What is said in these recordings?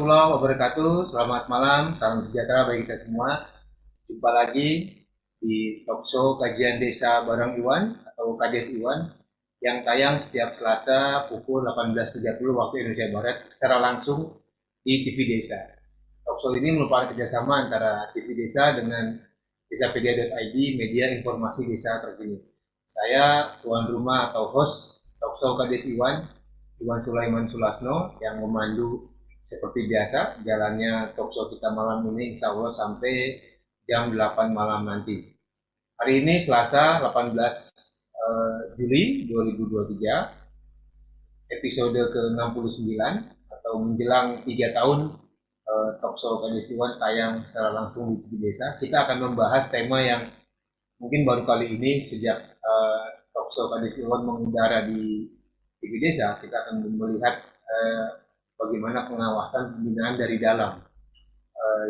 Warahmatullahi wabarakatuh. Selamat malam, salam sejahtera bagi kita semua. Jumpa lagi di talkshow kajian desa bareng Iwan atau KDS Iwan yang tayang setiap Selasa pukul 18.30 waktu Indonesia Barat secara langsung di TV Desa. Talkshow ini merupakan kerjasama antara TV Desa dengan desapedia.id, media informasi desa terkini. Saya tuan rumah atau host talkshow KDS Iwan, Iwan Sulaiman Sulasno yang memandu seperti biasa, jalannya talkshow kita malam ini insya Allah sampai jam 8 malam nanti. Hari ini Selasa 18 Juli 2023, episode ke-69 atau menjelang 3 tahun talkshow Kadistiwan tayang secara langsung di TV Desa. Kita akan membahas tema yang mungkin baru kali ini sejak talkshow Kadistiwan mengudara di TV Desa. Kita akan melihat bagaimana pengawasan pembinaan dari dalam.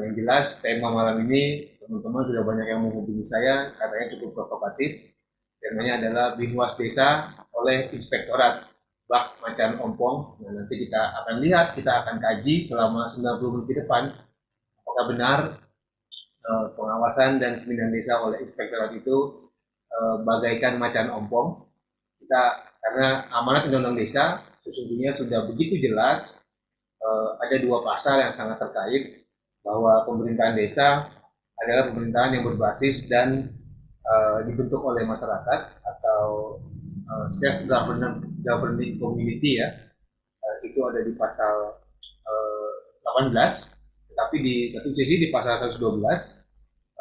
Yang jelas tema malam ini teman-teman sudah banyak yang menghubungi saya, katanya cukup provokatif. Temanya adalah Binwas Desa oleh Inspektorat Bak Macan Ompong. Nah, nanti kita akan lihat, kita akan kaji selama 90 menit ke depan apakah benar pengawasan dan pembinaan desa oleh Inspektorat itu bagaikan macan ompong. Karena amanat Undang-Undang Desa sesungguhnya sudah begitu jelas, ada dua pasal yang sangat terkait bahwa pemerintahan desa adalah pemerintahan yang berbasis dan dibentuk oleh masyarakat atau self governing community ya. Itu ada di pasal 18, tetapi di satu sisi di pasal 112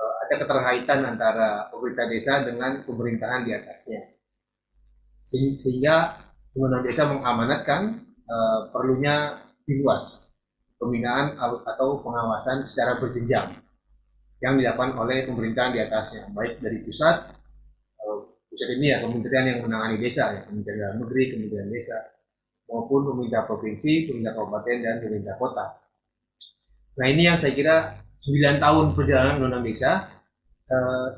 ada keterkaitan antara pemerintah desa dengan pemerintahan di atasnya, sehingga Undang-Undang Desa mengamanatkan perlunya Binwas, pembinaan atau pengawasan secara berjenjang yang dilakukan oleh pemerintahan di atasnya, baik dari pusat ini ya kementerian yang menangani desa ya, Kementerian Dalam Negeri, Kementerian Desa, maupun pemerintah provinsi, pemerintah kabupaten dan pemerintah kota. Nah, ini yang saya kira 9 tahun perjalanan Undang-Undang Desa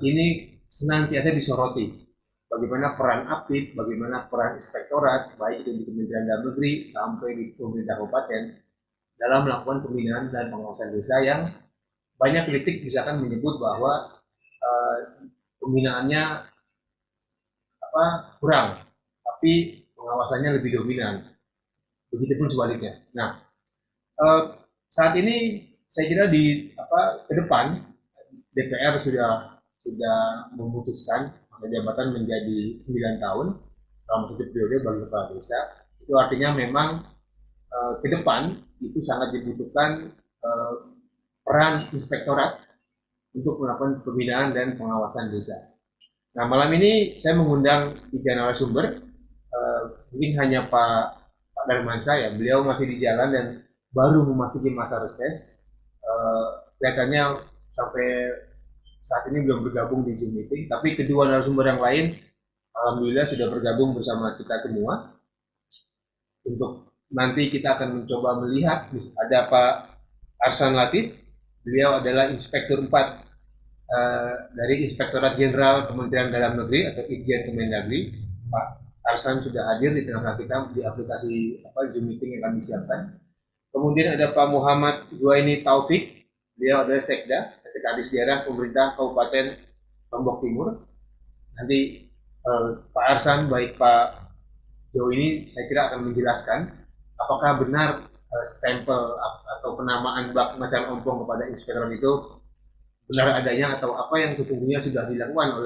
ini senantiasa disoroti. Bagaimana peran aktif, bagaimana peran inspektorat, baik itu di Kementerian Dalam Negeri sampai di pemerintah kabupaten dalam melakukan pembinaan dan pengawasan desa yang banyak kritik misalkan menyebut bahwa pembinaannya kurang, tapi pengawasannya lebih dominan. Begitupun sebaliknya. Nah, saat ini saya kira ke depan DPR sudah memutuskan masa jabatan menjadi 9 tahun dalam satu periode bagi kepala desa. Itu artinya memang ke depan itu sangat dibutuhkan peran inspektorat untuk melakukan pembinaan dan pengawasan desa. Nah, malam ini saya mengundang 3 narasumber, mungkin hanya Pak Darmansyah ya, beliau masih di jalan dan baru memasuki masa reses, kelihatannya sampai saat ini belum bergabung di Zoom meeting, tapi kedua narasumber yang lain alhamdulillah sudah bergabung bersama kita semua. Untuk nanti kita akan mencoba melihat, ada Pak Arsan Latif, beliau adalah Inspektur 4 dari Inspektorat Jenderal Kementerian Dalam Negeri atau Itjen Kemendagri. Pak Arsan sudah hadir di tengah kita di aplikasi Zoom meeting yang kami siapkan. Kemudian ada Pak Muhammad Juwaini Taufik, beliau adalah Sekda, Sekretaris Daerah Pemerintah Kabupaten Lombok Timur. Nanti Pak Arsan baik Pak Jo ini saya kira akan menjelaskan apakah benar stempel atau penamaan bak macan ompong kepada inspektorat itu benar adanya atau apa yang sesungguhnya sudah dilakukan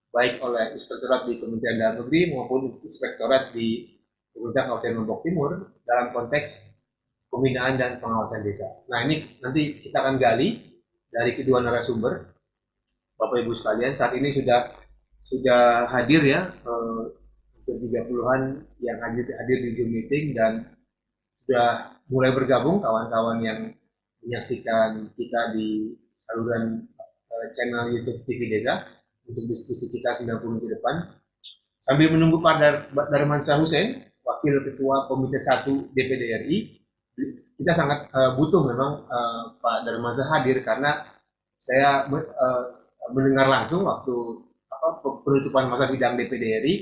baik oleh inspektorat di Kementerian Dalam Negeri maupun inspektorat di Pemerintah Kabupaten Lombok Timur dalam konteks pembinaan dan pengawasan desa. Nah, ini nanti kita akan gali dari kedua narasumber. Bapak Ibu sekalian, saat ini sudah hadir ya hampir 30-an yang hadir di Zoom meeting dan sudah mulai bergabung kawan-kawan yang menyaksikan kita di saluran channel YouTube TV Desa untuk diskusi kita 90 menit ke depan. Sambil menunggu Pak Darmansyah Hussein, Wakil Ketua Komite 1 DPD RI, kita sangat butuh memang Pak Darmansyah hadir karena saya mendengar langsung waktu penutupan masa sidang DPD RI,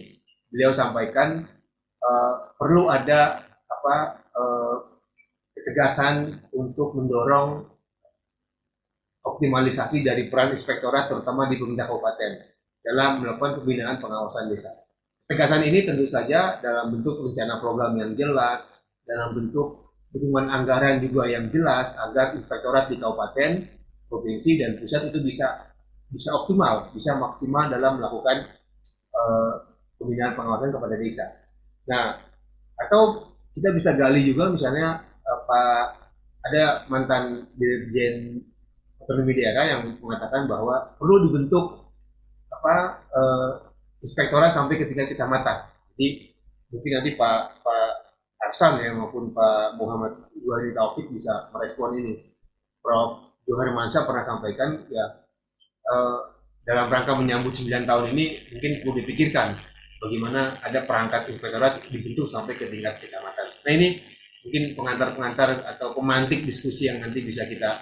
beliau sampaikan perlu ada ketegasan untuk mendorong optimalisasi dari peran inspektorat terutama di pemerintah kabupaten dalam melakukan pembinaan pengawasan desa. Ketegasan ini tentu saja dalam bentuk rencana program yang jelas, dalam bentuk dukungan anggaran juga yang jelas agar inspektorat di kabupaten, provinsi dan pusat itu bisa optimal, bisa maksimal dalam melakukan pembinaan pengawasan kepada desa. Nah, atau kita bisa gali juga misalnya ada mantan dirjen otonomi daerah yang mengatakan bahwa perlu dibentuk inspektorat sampai ke tingkat kecamatan. Jadi mungkin nanti Pak Arsan ya maupun Pak Muhammad Iwani Taufik bisa merespon ini. Prof. Johar Mansyah pernah sampaikan ya dalam rangka menyambut 9 tahun ini mungkin perlu dipikirkan bagaimana ada perangkat inspektorat dibentuk sampai ke tingkat kecamatan. Nah ini mungkin pengantar-pengantar atau pemantik diskusi yang nanti bisa kita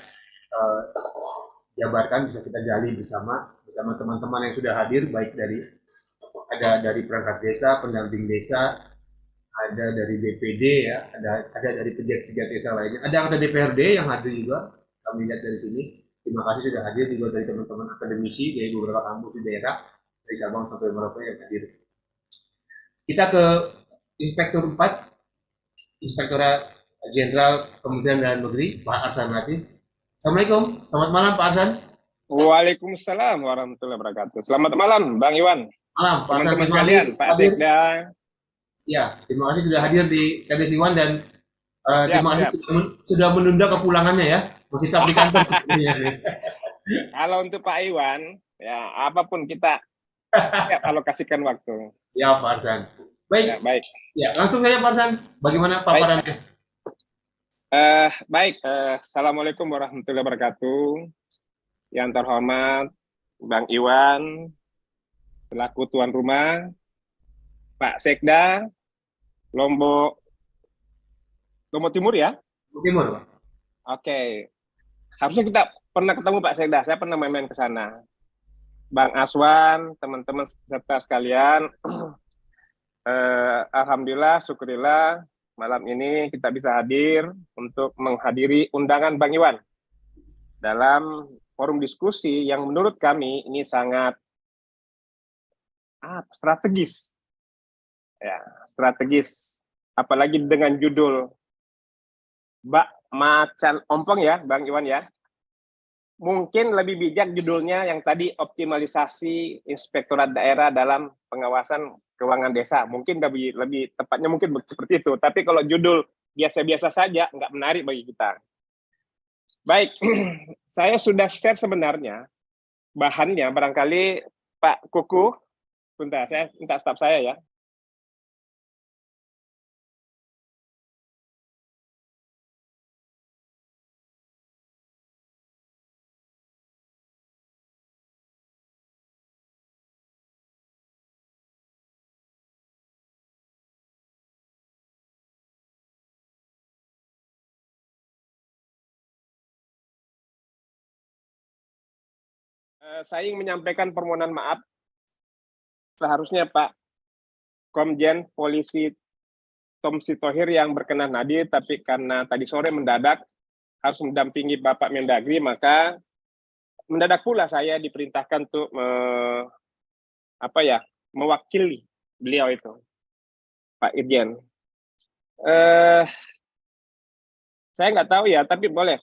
jabarkan, bisa kita gali bersama teman-teman yang sudah hadir, baik dari perangkat desa, pendamping desa, ada dari BPD ya, ada dari pejabat-pejabat desa lainnya, ada anggota DPRD yang hadir juga, kami lihat dari sini. Terima kasih sudah hadir juga dari teman-teman akademisi dari beberapa kampus di daerah, dari Sabang sampai Merauke yang hadir. Kita ke Inspektur 4, Inspektorat Jenderal Kementerian Dalam Negeri, Pak Arsan Latif. Assalamualaikum, selamat malam Pak Arsan. Waalaikumsalam warahmatullahi wabarakatuh. Selamat malam Bang Iwan. Malam Pak Arsan, teman-teman sekalian, Pak Sekda. Ya, terima kasih sudah hadir di Kades Iwan dan terima kasih sudah menunda kepulangannya ya. Masih tetap di kantor sepertinya. Kalau untuk Pak Iwan, ya apapun kita alokasikan waktu. Ya Pak Arsan. Baik. Ya, baik. Ya, langsung saja Pak Arsan. Bagaimana paparannya? Baik. Assalamualaikum warahmatullahi wabarakatuh. Yang terhormat Bang Iwan, selaku tuan rumah, Pak Sekda, Lombok Timur ya? Lombok Timur, Pak. Oke. Harusnya kita pernah ketemu Pak Sekda, saya pernah main-main ke sana. Bang Aswan, teman-teman serta sekalian, alhamdulillah, syukurillah, malam ini kita bisa hadir untuk menghadiri undangan Bang Iwan dalam forum diskusi yang menurut kami ini sangat strategis. Ya, strategis. Apalagi dengan judul Bak Macan Ompong ya, Bang Iwan ya. Mungkin lebih bijak judulnya yang tadi optimalisasi inspektorat daerah dalam pengawasan keuangan desa. Mungkin lebih tepatnya mungkin seperti itu. Tapi kalau judul biasa-biasa saja, nggak menarik bagi kita. Baik, saya sudah share sebenarnya bahannya, barangkali Pak Kuku, bentar, saya minta staf saya ya. Saya ingin menyampaikan permohonan maaf. Seharusnya Pak Komjen Polisi Tom Sitohir yang berkenan hadir, tapi karena tadi sore mendadak harus mendampingi Bapak Mendagri, maka mendadak pula saya diperintahkan untuk mewakili beliau itu, Pak Irjen. Saya nggak tahu ya, tapi boleh.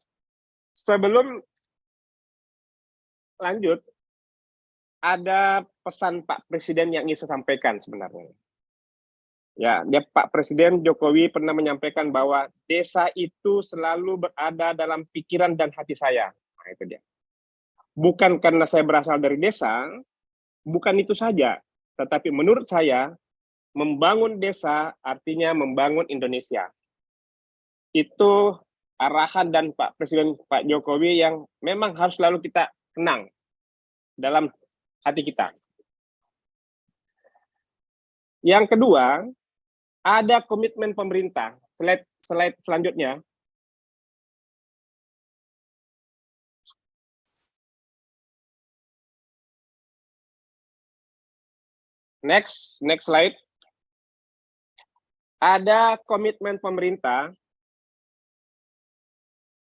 Sebelum lanjut, ada pesan Pak Presiden yang ingin saya sampaikan sebenarnya. Ya, Pak Presiden Jokowi pernah menyampaikan bahwa desa itu selalu berada dalam pikiran dan hati saya. Nah, itu dia. Bukan karena saya berasal dari desa, bukan itu saja. Tetapi menurut saya, membangun desa artinya membangun Indonesia. Itu arahan dan Pak Presiden Pak Jokowi yang memang harus selalu kita kenang dalam hati kita. Yang kedua, ada komitmen pemerintah. Slide selanjutnya. Next slide. Ada komitmen pemerintah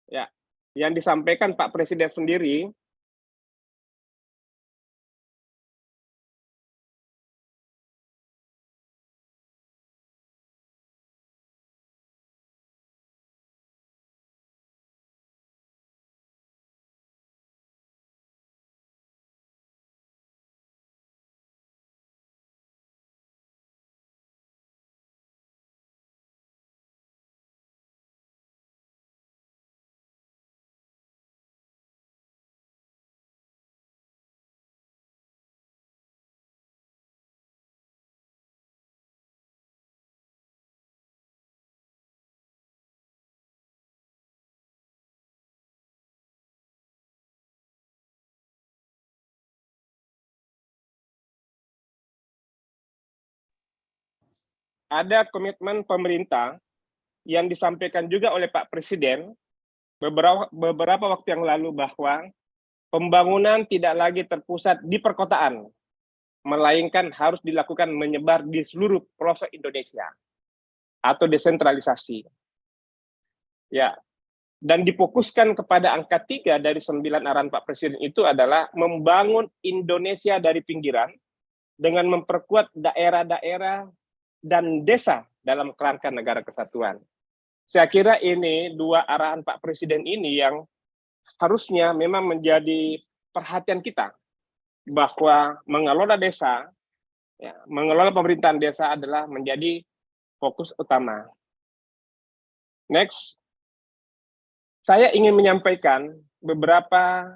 ya, yang disampaikan Pak Presiden sendiri, ada komitmen pemerintah yang disampaikan juga oleh Pak Presiden beberapa waktu yang lalu bahwa pembangunan tidak lagi terpusat di perkotaan, melainkan harus dilakukan menyebar di seluruh pelosok Indonesia atau desentralisasi. Ya, dan difokuskan kepada angka 3 dari 9 arahan Pak Presiden itu adalah membangun Indonesia dari pinggiran dengan memperkuat daerah-daerah dan desa dalam kerangka negara kesatuan. Saya kira ini dua arahan Pak Presiden ini yang harusnya memang menjadi perhatian kita, bahwa mengelola desa, ya, mengelola pemerintahan desa adalah menjadi fokus utama. Next, saya ingin menyampaikan beberapa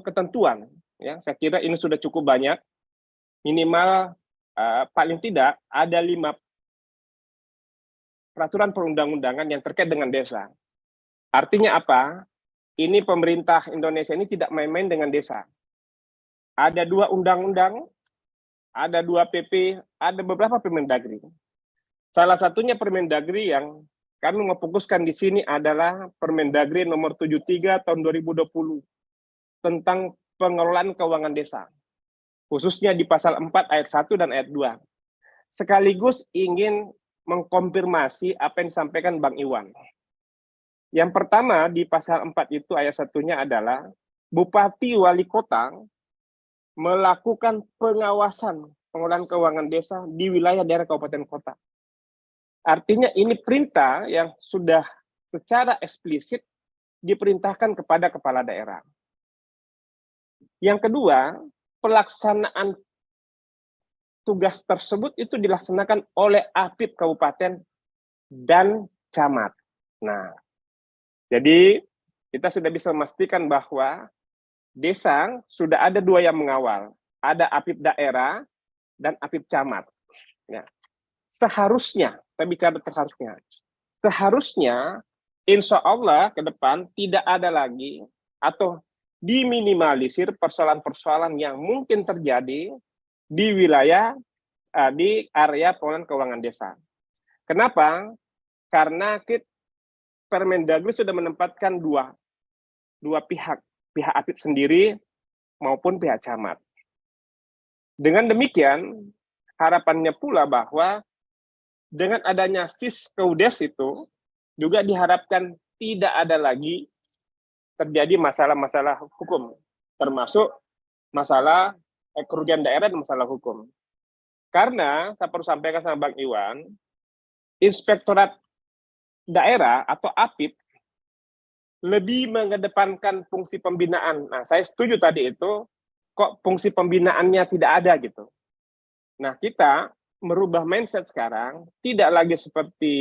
ketentuan, ya, saya kira ini sudah cukup banyak, minimal paling tidak ada 5 peraturan perundang-undangan yang terkait dengan desa. Artinya apa? Ini pemerintah Indonesia ini tidak main-main dengan desa. Ada 2 undang-undang, ada 2 PP, ada beberapa Permendagri. Salah satunya Permendagri yang kami memfokuskan di sini adalah Permendagri nomor 73 tahun 2020 tentang pengelolaan keuangan desa, khususnya di pasal 4 ayat 1 dan ayat 2. Sekaligus ingin mengkonfirmasi apa yang disampaikan Bang Iwan. Yang pertama di pasal 4 itu ayat 1-nya adalah Bupati Wali Kota melakukan pengawasan pengelolaan keuangan desa di wilayah daerah kabupaten kota. Artinya ini perintah yang sudah secara eksplisit diperintahkan kepada kepala daerah. Yang kedua, pelaksanaan tugas tersebut itu dilaksanakan oleh APIP kabupaten dan camat. Nah, jadi kita sudah bisa memastikan bahwa desa sudah ada 2 yang mengawal, ada APIP daerah dan APIP camat. Ya. Seharusnya, kita bicara seharusnya insya Allah ke depan tidak ada lagi atau diminimalisir persoalan-persoalan yang mungkin terjadi di wilayah, di area pengelolaan keuangan desa. Kenapa? Karena Permendagri sudah menempatkan dua pihak APIP sendiri maupun pihak camat. Dengan demikian, harapannya pula bahwa dengan adanya Siskeudes itu juga diharapkan tidak ada lagi terjadi masalah-masalah hukum, termasuk masalah kerugian daerah dan masalah hukum. Karena saya perlu sampaikan sama Bang Iwan, Inspektorat Daerah atau APIP lebih mengedepankan fungsi pembinaan. Nah, saya setuju tadi itu, kok fungsi pembinaannya tidak ada gitu. Nah, kita merubah mindset sekarang, tidak lagi seperti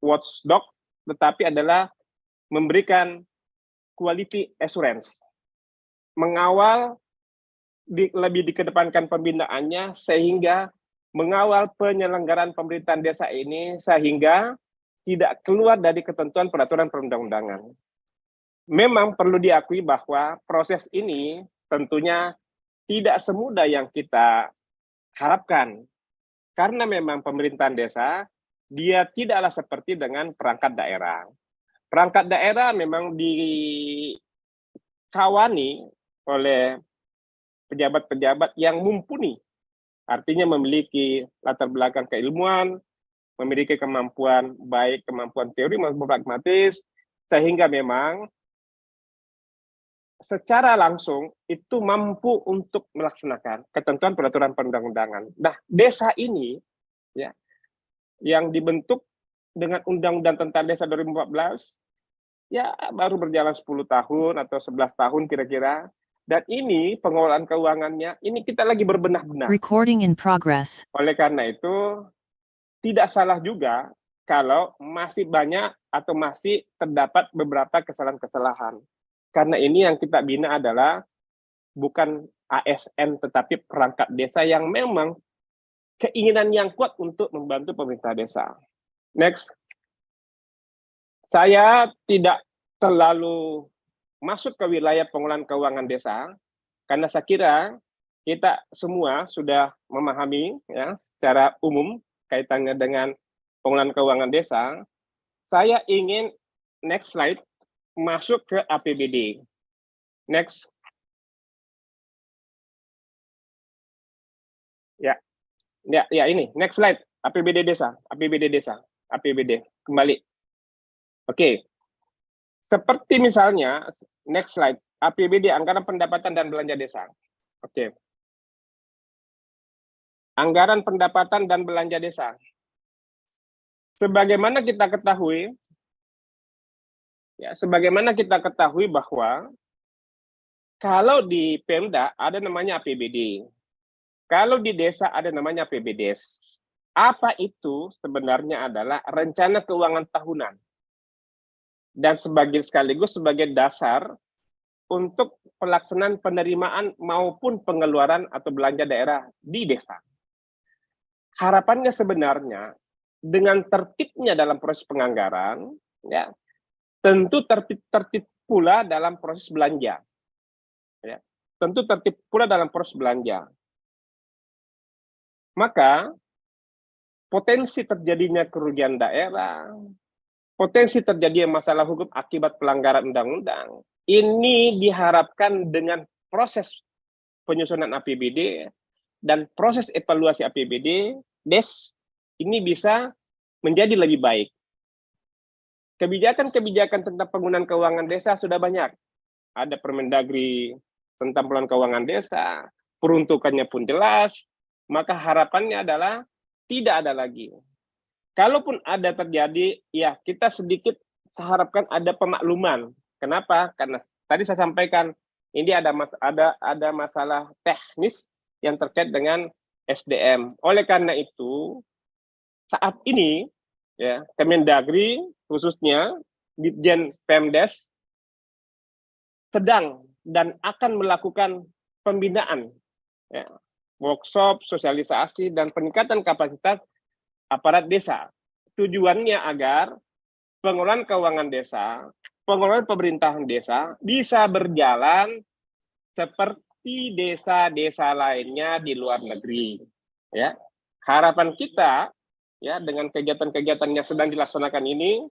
watchdog, tetapi adalah memberikan quality assurance. Mengawal, lebih dikedepankan pembinaannya, sehingga mengawal penyelenggaraan pemerintahan desa ini, sehingga tidak keluar dari ketentuan peraturan perundang-undangan. Memang perlu diakui bahwa proses ini tentunya tidak semudah yang kita harapkan. Karena memang pemerintahan desa, dia tidaklah seperti dengan perangkat daerah. Perangkat daerah memang dikawani oleh pejabat-pejabat yang mumpuni, artinya memiliki latar belakang keilmuan, memiliki kemampuan baik kemampuan teori maupun pragmatis, sehingga memang secara langsung itu mampu untuk melaksanakan ketentuan peraturan perundang-undangan. Nah, desa ini ya yang dibentuk dengan Undang-Undang tentang Desa 2014 ya baru berjalan 10 tahun atau 11 tahun kira-kira. Dan ini pengelolaan keuangannya ini kita lagi berbenah-benah. Recording in progress. Oleh karena itu tidak salah juga kalau masih banyak atau masih terdapat beberapa kesalahan-kesalahan. Karena ini yang kita bina adalah bukan ASN tetapi perangkat desa yang memang keinginan yang kuat untuk membantu pemerintah desa. Next. Saya tidak terlalu masuk ke wilayah pengelolaan keuangan desa karena saya kira kita semua sudah memahami ya secara umum kaitannya dengan pengelolaan keuangan desa. Saya ingin next slide masuk ke APBD. Next. Ya ini next slide APBD desa, APBD kembali. Oke. Seperti misalnya next slide APBD anggaran pendapatan dan belanja desa. Oke. Anggaran pendapatan dan belanja desa. Sebagaimana kita ketahui bahwa kalau di Pemda ada namanya APBD. Kalau di desa ada namanya APBDes. Apa itu sebenarnya adalah rencana keuangan tahunan. Dan sekaligus sebagai dasar untuk pelaksanaan penerimaan maupun pengeluaran atau belanja daerah di desa. Harapannya sebenarnya dengan tertibnya dalam proses penganggaran, ya, tentu tertib pula dalam proses belanja. Ya, tentu tertib pula dalam proses belanja. Maka potensi terjadinya kerugian daerah, potensi terjadinya masalah hukum akibat pelanggaran undang-undang, ini diharapkan dengan proses penyusunan APBD dan proses evaluasi APBD, DES, ini bisa menjadi lebih baik. Kebijakan-kebijakan tentang penggunaan keuangan desa sudah banyak. Ada Permendagri tentang pengelolaan keuangan desa, peruntukannya pun jelas, maka harapannya adalah tidak ada lagi. Kalaupun ada terjadi, ya kita sedikit seharapkan ada pemakluman. Kenapa? Karena tadi saya sampaikan ini ada masalah teknis yang terkait dengan SDM. Oleh karena itu, saat ini ya Kemendagri khususnya Ditjen Pemdes sedang dan akan melakukan pembinaan ya, workshop, sosialisasi, dan peningkatan kapasitas aparat desa. Tujuannya agar pengelolaan keuangan desa, pengelolaan pemerintahan desa bisa berjalan seperti desa-desa lainnya di luar negeri. Ya, harapan kita ya dengan kegiatan-kegiatan yang sedang dilaksanakan ini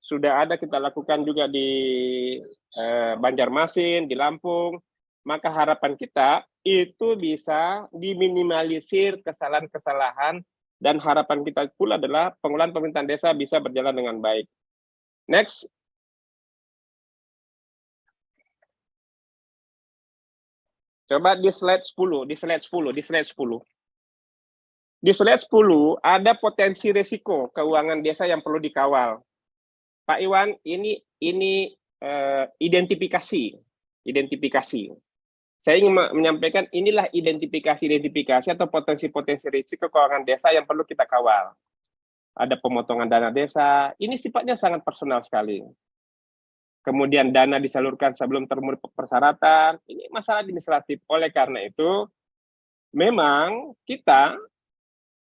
sudah ada kita lakukan juga di Banjarmasin, di Lampung. Maka harapan kita itu bisa diminimalisir kesalahan-kesalahan dan harapan kita pula adalah pengelolaan pemerintahan desa bisa berjalan dengan baik. Next. Coba di slide 10, di slide 10, di slide 10. Di slide 10 ada potensi risiko keuangan desa yang perlu dikawal. Pak Iwan, ini identifikasi. Saya ingin menyampaikan inilah identifikasi atau potensi-potensi risiko keuangan desa yang perlu kita kawal. Ada pemotongan dana desa, ini sifatnya sangat personal sekali. Kemudian dana disalurkan sebelum termenuhi persyaratan, ini masalah administratif. Oleh karena itu, memang kita,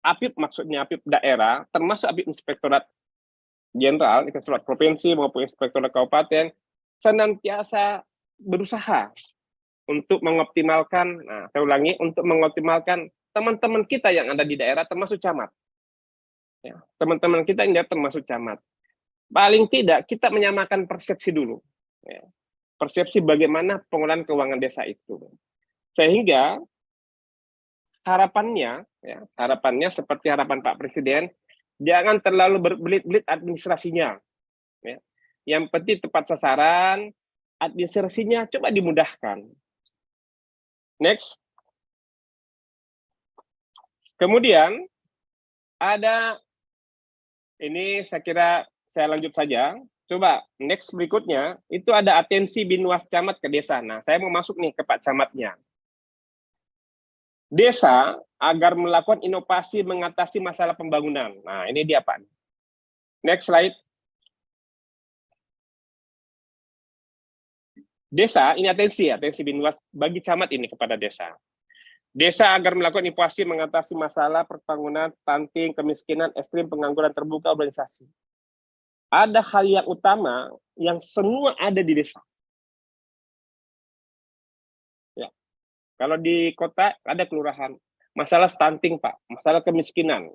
APIP maksudnya APIP daerah, termasuk APIP Inspektorat Jenderal, Inspektorat Provinsi maupun Inspektorat Kabupaten, senantiasa berusaha untuk mengoptimalkan, saya ulangi, untuk mengoptimalkan teman-teman kita yang ada di daerah termasuk camat. Ya, teman-teman kita yang termasuk camat. Paling tidak kita menyamakan persepsi dulu. Ya, persepsi bagaimana pengelolaan keuangan desa itu. Sehingga harapannya seperti harapan Pak Presiden, jangan terlalu berbelit-belit administrasinya. Ya. Yang penting tepat sasaran, administrasinya coba dimudahkan. Next. Kemudian ada, ini saya kira saya lanjut saja. Coba next berikutnya, itu ada atensi Binwas Camat ke desa. Nah, saya mau masuk nih ke Pak Camatnya. Desa agar melakukan inovasi mengatasi masalah pembangunan. Nah, ini dia Pak. Next slide. Desa, ini atensi Binwas bagi camat ini kepada desa. Desa agar melakukan inovasi mengatasi masalah pembangunan, stunting, kemiskinan, ekstrim, pengangguran terbuka, urbanisasi. Ada hal yang utama yang semua ada di desa. Ya. Kalau di kota ada kelurahan, masalah stunting Pak, masalah kemiskinan.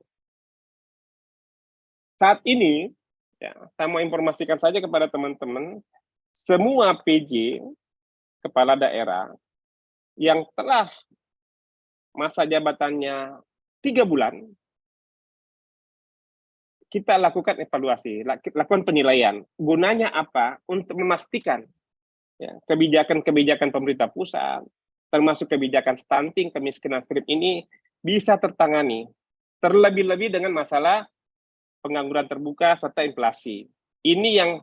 Saat ini, ya, saya mau informasikan saja kepada teman-teman, semua PJ, kepala daerah, yang telah masa jabatannya 3 bulan, kita lakukan evaluasi, lakukan penilaian. Gunanya apa? Untuk memastikan ya, kebijakan-kebijakan pemerintah pusat, termasuk kebijakan stunting, kemiskinan ekstrim ini bisa tertangani. Terlebih-lebih dengan masalah pengangguran terbuka serta inflasi. Ini yang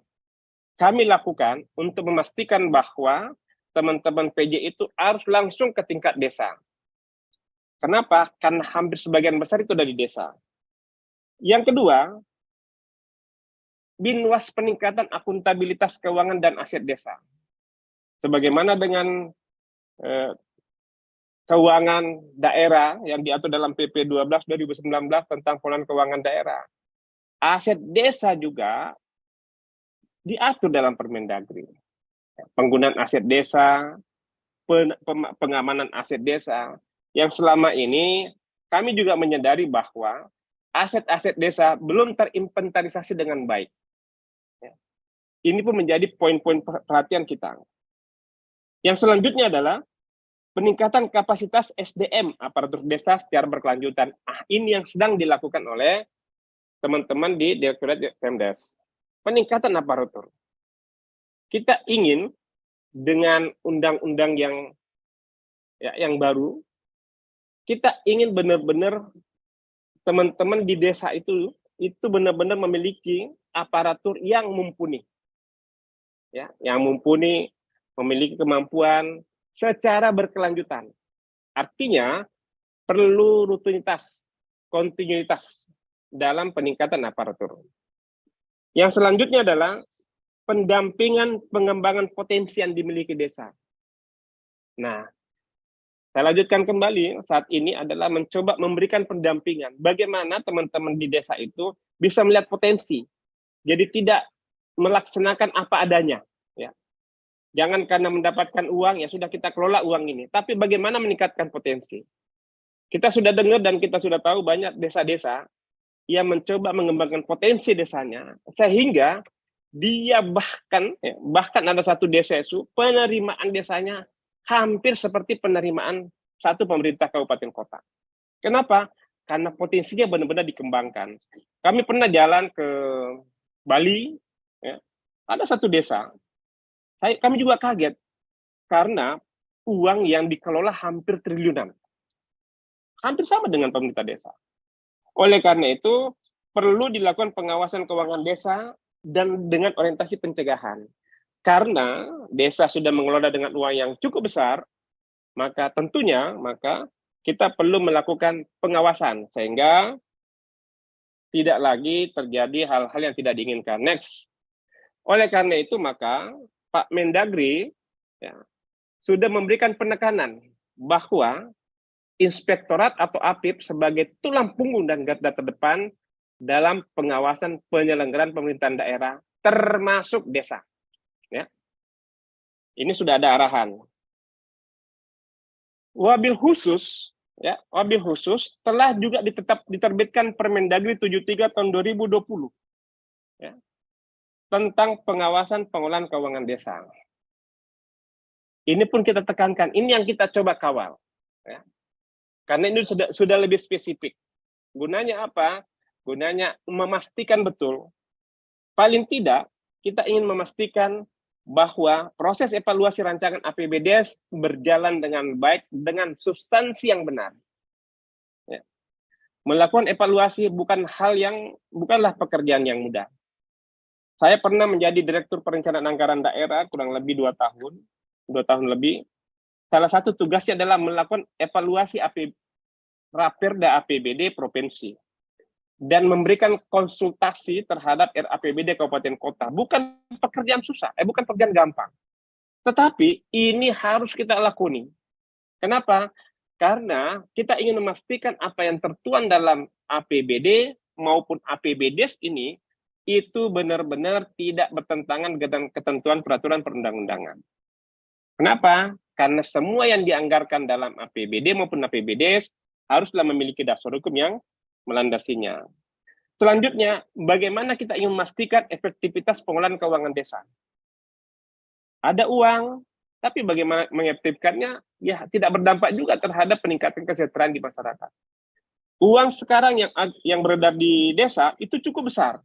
kami lakukan untuk memastikan bahwa teman-teman PJ itu harus langsung ke tingkat desa. Kenapa? Karena hampir sebagian besar itu dari desa. Yang kedua, Binwas peningkatan akuntabilitas keuangan dan aset desa. Sebagaimana dengan keuangan daerah yang diatur dalam PP 12 2019 tentang pengelolaan keuangan daerah. Aset desa juga diatur dalam Permendagri. Penggunaan aset desa, pengamanan aset desa, yang selama ini kami juga menyadari bahwa aset-aset desa belum terinventarisasi dengan baik. Ini pun menjadi poin-poin perhatian kita. Yang selanjutnya adalah peningkatan kapasitas SDM aparatur desa secara berkelanjutan. Ini yang sedang dilakukan oleh teman-teman di Direktorat Pemdes. Peningkatan aparatur. Kita ingin dengan undang-undang yang baru, kita ingin benar-benar teman-teman di desa itu benar-benar memiliki aparatur yang mumpuni. Ya, yang mumpuni, memiliki kemampuan secara berkelanjutan. Artinya perlu rutinitas, kontinuitas dalam peningkatan aparatur. Yang selanjutnya adalah pendampingan pengembangan potensi yang dimiliki desa. Nah, saya lanjutkan kembali, saat ini adalah mencoba memberikan pendampingan. Bagaimana teman-teman di desa itu bisa melihat potensi. Jadi tidak melaksanakan apa adanya. Ya. Jangan karena mendapatkan uang, ya sudah kita kelola uang ini. Tapi bagaimana meningkatkan potensi. Kita sudah dengar dan kita sudah tahu banyak desa-desa yang mencoba mengembangkan potensi desanya. Sehingga dia bahkan ada satu desa itu, penerimaan desanya hampir seperti penerimaan satu pemerintah kabupaten kota. Kenapa? Karena potensinya benar-benar dikembangkan. Kami pernah jalan ke Bali, ya, ada satu desa, kami juga kaget, karena uang yang dikelola hampir triliunan. Hampir sama dengan pemerintah desa. Oleh karena itu, perlu dilakukan pengawasan keuangan desa dan dengan orientasi pencegahan. Karena desa sudah mengelola dengan uang yang cukup besar, maka tentunya kita perlu melakukan pengawasan sehingga tidak lagi terjadi hal-hal yang tidak diinginkan. Next. Oleh karena itu maka Pak Mendagri ya, sudah memberikan penekanan bahwa inspektorat atau APIP sebagai tulang punggung dan garda terdepan dalam pengawasan penyelenggaraan pemerintahan daerah termasuk desa. Ya. Ini sudah ada arahan. Wabil khusus telah juga diterbitkan Permendagri 73 tahun 2020 ya, tentang pengawasan pengelolaan keuangan desa. Ini pun kita tekankan, ini yang kita coba kawal. Ya. Karena ini sudah lebih spesifik. Gunanya apa? Gunanya memastikan betul, paling tidak kita ingin memastikan bahwa proses evaluasi rancangan APBD berjalan dengan baik, dengan substansi yang benar. Ya. Melakukan evaluasi bukanlah pekerjaan yang mudah. Saya pernah menjadi Direktur Perencanaan Anggaran Daerah kurang lebih 2 tahun lebih. Salah satu tugasnya adalah melakukan evaluasi Raperda APBD provinsi dan memberikan konsultasi terhadap RAPBD kabupaten kota. Bukan pekerjaan susah, bukan pekerjaan gampang. Tetapi ini harus kita lakoni. Kenapa? Karena kita ingin memastikan apa yang tertuang dalam APBD maupun APBDes ini itu benar-benar tidak bertentangan dengan ketentuan peraturan perundang-undangan. Kenapa? Karena semua yang dianggarkan dalam APBD maupun APBDes haruslah memiliki dasar hukum yang melandasinya. Selanjutnya, bagaimana kita ingin memastikan efektivitas pengelolaan keuangan desa? Ada uang, tapi bagaimana mengefektifkannya? Ya, tidak berdampak juga terhadap peningkatan kesejahteraan di masyarakat. Uang sekarang yang beredar di desa itu cukup besar.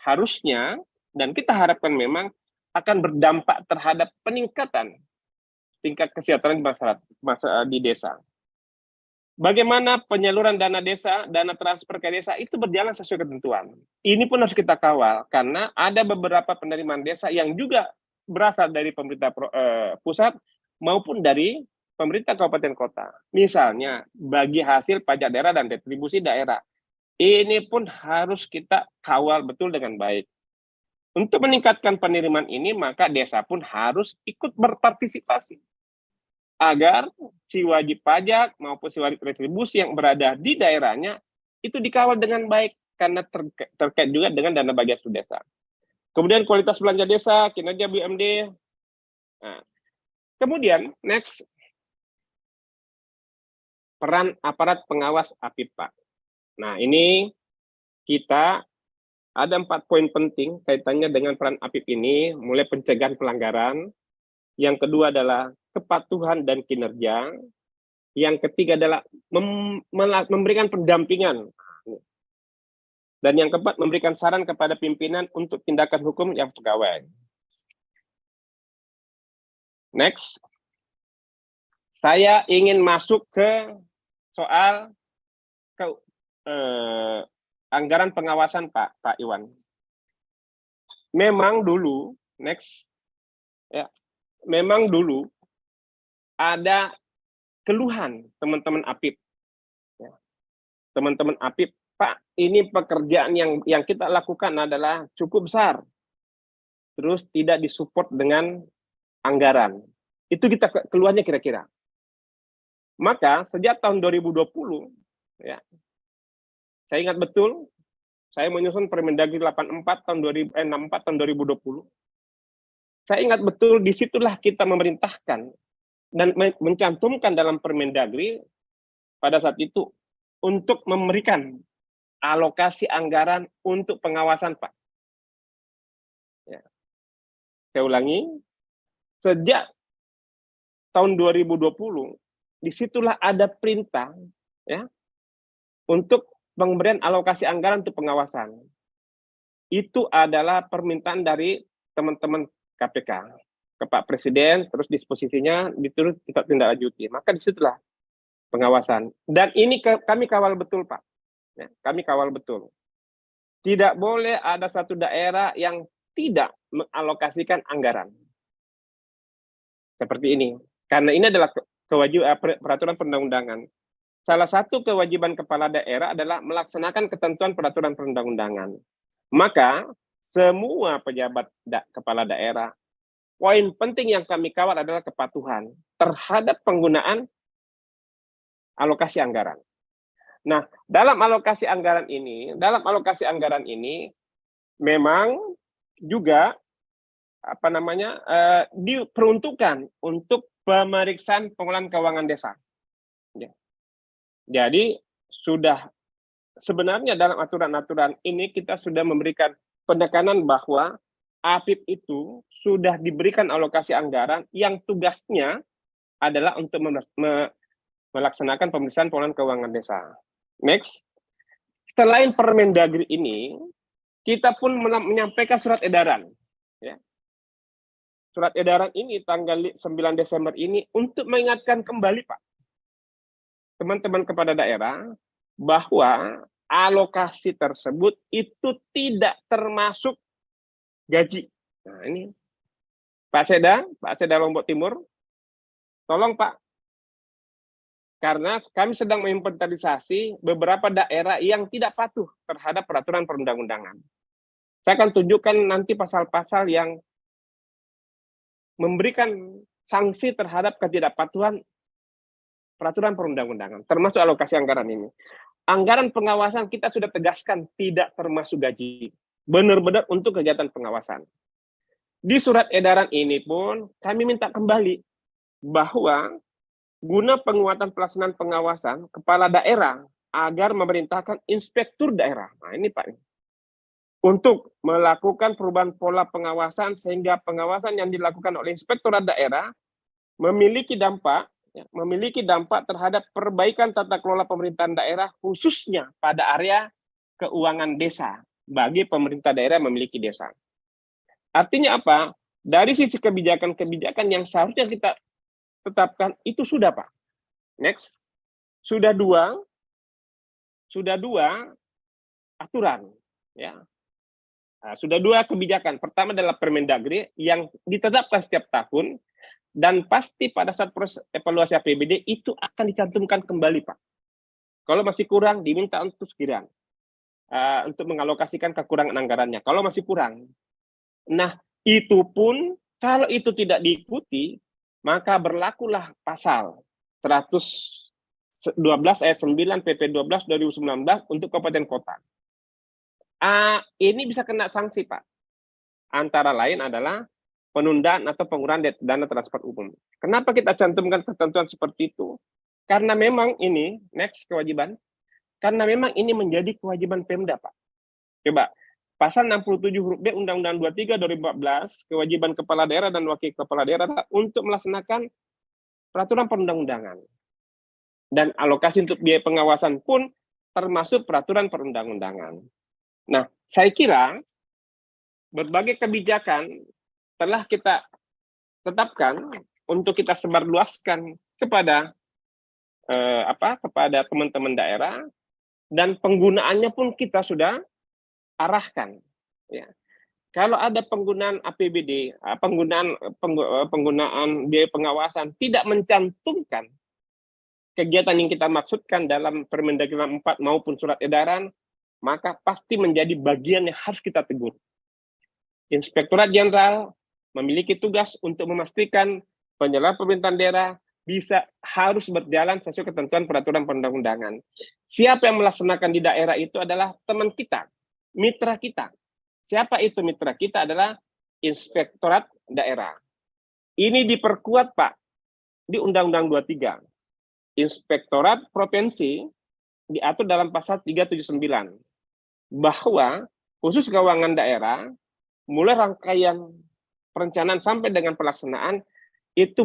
Harusnya, dan kita harapkan memang akan berdampak terhadap peningkatan tingkat kesejahteraan di desa. Bagaimana penyaluran dana desa, dana transfer ke desa itu berjalan sesuai ketentuan. Ini pun harus kita kawal, karena ada beberapa penerimaan desa yang juga berasal dari pemerintah pusat maupun dari pemerintah kabupaten kota. Misalnya, bagi hasil pajak daerah dan retribusi daerah. Ini pun harus kita kawal betul dengan baik. Untuk meningkatkan penerimaan ini, maka desa pun harus ikut berpartisipasi. Agar si wajib pajak maupun si wajib retribusi yang berada di daerahnya, itu dikawal dengan baik, karena terkait juga dengan dana bagi hasil desa. Kemudian kualitas belanja desa, kinerja BUMD. Nah, kemudian, next, peran aparat pengawas APIPA. Nah, ini kita ada 4 poin penting kaitannya dengan peran APIP ini, mulai pencegahan pelanggaran, yang kedua adalah kepatuhan dan kinerja, yang ketiga adalah memberikan pendampingan, dan yang keempat memberikan saran kepada pimpinan untuk tindakan hukum yang pegawai. Next, saya ingin masuk ke soal anggaran pengawasan Pak Iwan. Memang dulu, next, ya, memang dulu ada keluhan teman-teman APIP, ya. Teman-teman APIP, Pak, ini pekerjaan yang kita lakukan adalah cukup besar, terus tidak disupport dengan anggaran. Itu kita keluhannya kira-kira. Maka sejak tahun 2020, ya, saya ingat betul, saya menyusun Permendagri 64 tahun 64 tahun 2020. Saya ingat betul, disitulah kita memerintahkan dan mencantumkan dalam Permendagri pada saat itu untuk memberikan alokasi anggaran untuk pengawasan, Pak. Ya. Saya ulangi, sejak tahun 2020, disitulah ada perintah, ya, untuk pemberian alokasi anggaran untuk pengawasan. Itu adalah permintaan dari teman-teman KPK ke Pak Presiden, terus disposisinya diturut kita tindak lanjuti. Maka disitulah pengawasan. Dan ini kami kawal betul, Pak. Ya, kami kawal betul. Tidak boleh ada satu daerah yang tidak mengalokasikan anggaran. Seperti ini. Karena ini adalah kewajiban peraturan perundang-undangan. Salah satu kewajiban kepala daerah adalah melaksanakan ketentuan peraturan perundang-undangan. Maka semua pejabat kepala daerah, poin penting yang kami kawal adalah kepatuhan terhadap penggunaan alokasi anggaran. Nah, dalam alokasi anggaran ini memang juga diperuntukkan untuk pemeriksaan pengelolaan keuangan desa. Ya. Jadi sebenarnya dalam aturan-aturan ini kita sudah memberikan penekanan bahwa APIP itu sudah diberikan alokasi anggaran yang tugasnya adalah untuk melaksanakan pemeriksaan pengelolaan keuangan desa. Next, selain Permendagri ini, kita pun menyampaikan surat edaran. Ya. Surat edaran ini tanggal 9 Desember ini untuk mengingatkan kembali, Pak, teman-teman kepala daerah bahwa alokasi tersebut itu tidak termasuk gaji. Nah, ini Pak Seda Lombok Timur, tolong Pak, karena kami sedang menginventarisasi beberapa daerah yang tidak patuh terhadap peraturan perundang-undangan. Saya akan tunjukkan nanti pasal-pasal yang memberikan sanksi terhadap ketidakpatuhan peraturan perundang-undangan, termasuk alokasi anggaran ini. Anggaran pengawasan kita sudah tegaskan tidak termasuk gaji. Benar-benar untuk kegiatan pengawasan. Di surat edaran ini pun kami minta kembali bahwa guna penguatan pelaksanaan pengawasan, kepala daerah agar memerintahkan inspektur daerah. Nah ini Pak, untuk melakukan perubahan pola pengawasan sehingga pengawasan yang dilakukan oleh inspektorat daerah memiliki dampak terhadap perbaikan tata kelola pemerintahan daerah, khususnya pada area keuangan desa bagi pemerintah daerah yang memiliki desa. Artinya apa? Dari sisi kebijakan-kebijakan yang seharusnya kita tetapkan itu sudah, Pak. Next. Sudah dua aturan, ya. Nah, sudah dua kebijakan. Pertama adalah Permendagri yang ditetapkan setiap tahun. Dan pasti pada saat proses evaluasi APBD itu akan dicantumkan kembali, Pak. Kalau masih kurang, diminta untuk sekiranya untuk mengalokasikan kekurangan anggarannya. Kalau masih kurang. Nah, itu pun kalau itu tidak diikuti, maka berlakulah pasal 112 ayat 9 PP 12 2019 untuk kabupaten kota. Ini bisa kena sanksi, Pak. Antara lain adalah penundaan atau pengurangan dana transport umum. Kenapa kita cantumkan ketentuan seperti itu? Karena memang ini, next kewajiban, karena memang ini menjadi kewajiban Pemda, Pak. Coba, pasal 67 huruf B Undang-Undang 23 2014, kewajiban kepala daerah dan wakil kepala daerah untuk melaksanakan peraturan perundang-undangan. Dan alokasi untuk biaya pengawasan pun termasuk peraturan perundang-undangan. Nah, saya kira berbagai kebijakan telah kita tetapkan untuk kita sebarluaskan kepada kepada teman-teman daerah, dan penggunaannya pun kita sudah arahkan. Ya. Kalau ada penggunaan APBD, penggunaan biaya pengawasan tidak mencantumkan kegiatan yang kita maksudkan dalam Permendagri 4 maupun surat edaran, maka pasti menjadi bagian yang harus kita tegur. Inspektorat Jenderal memiliki tugas untuk memastikan penyelenggaraan pemerintahan daerah harus berjalan sesuai ketentuan peraturan perundang-undangan. Siapa yang melaksanakan di daerah itu adalah teman kita, mitra kita. Siapa itu mitra kita? Adalah Inspektorat Daerah. Ini diperkuat, Pak, di Undang-Undang 23. Inspektorat Provinsi diatur dalam pasal 379 bahwa khusus keuangan daerah mulai rangkaian perencanaan sampai dengan pelaksanaan itu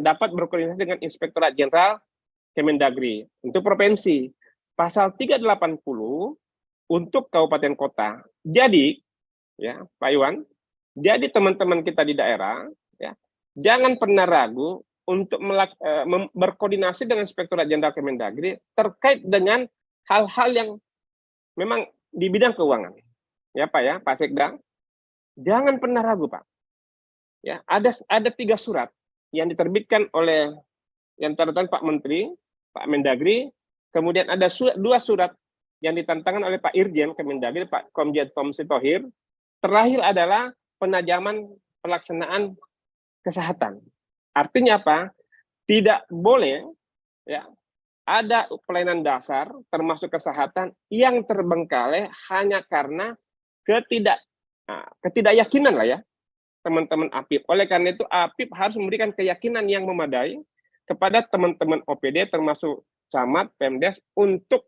dapat berkoordinasi dengan Inspektorat Jenderal Kemendagri. Untuk provinsi, pasal 380 untuk kabupaten kota. Jadi, ya, Pak Iwan, jadi teman-teman kita di daerah, ya, jangan pernah ragu untuk berkoordinasi dengan Inspektorat Jenderal Kemendagri terkait dengan hal-hal yang memang di bidang keuangan. Ya, Pak, ya, Pak Sekda. Jangan pernah ragu, Pak. Ya, ada 3 surat yang diterbitkan oleh yang tanda Pak Menteri, Pak Mendagri, kemudian ada 2 surat yang ditantangkan oleh Pak Irjen Kemendagri, Pak Komjen Tom Sitohir. Terakhir adalah penajaman pelaksanaan kesehatan. Artinya apa? Tidak boleh, ya, ada pelayanan dasar termasuk kesehatan yang terbengkalai hanya karena ketidakyakinan lah, ya, teman-teman APIP. Oleh karena itu APIP harus memberikan keyakinan yang memadai kepada teman-teman OPD termasuk camat, Pemdes untuk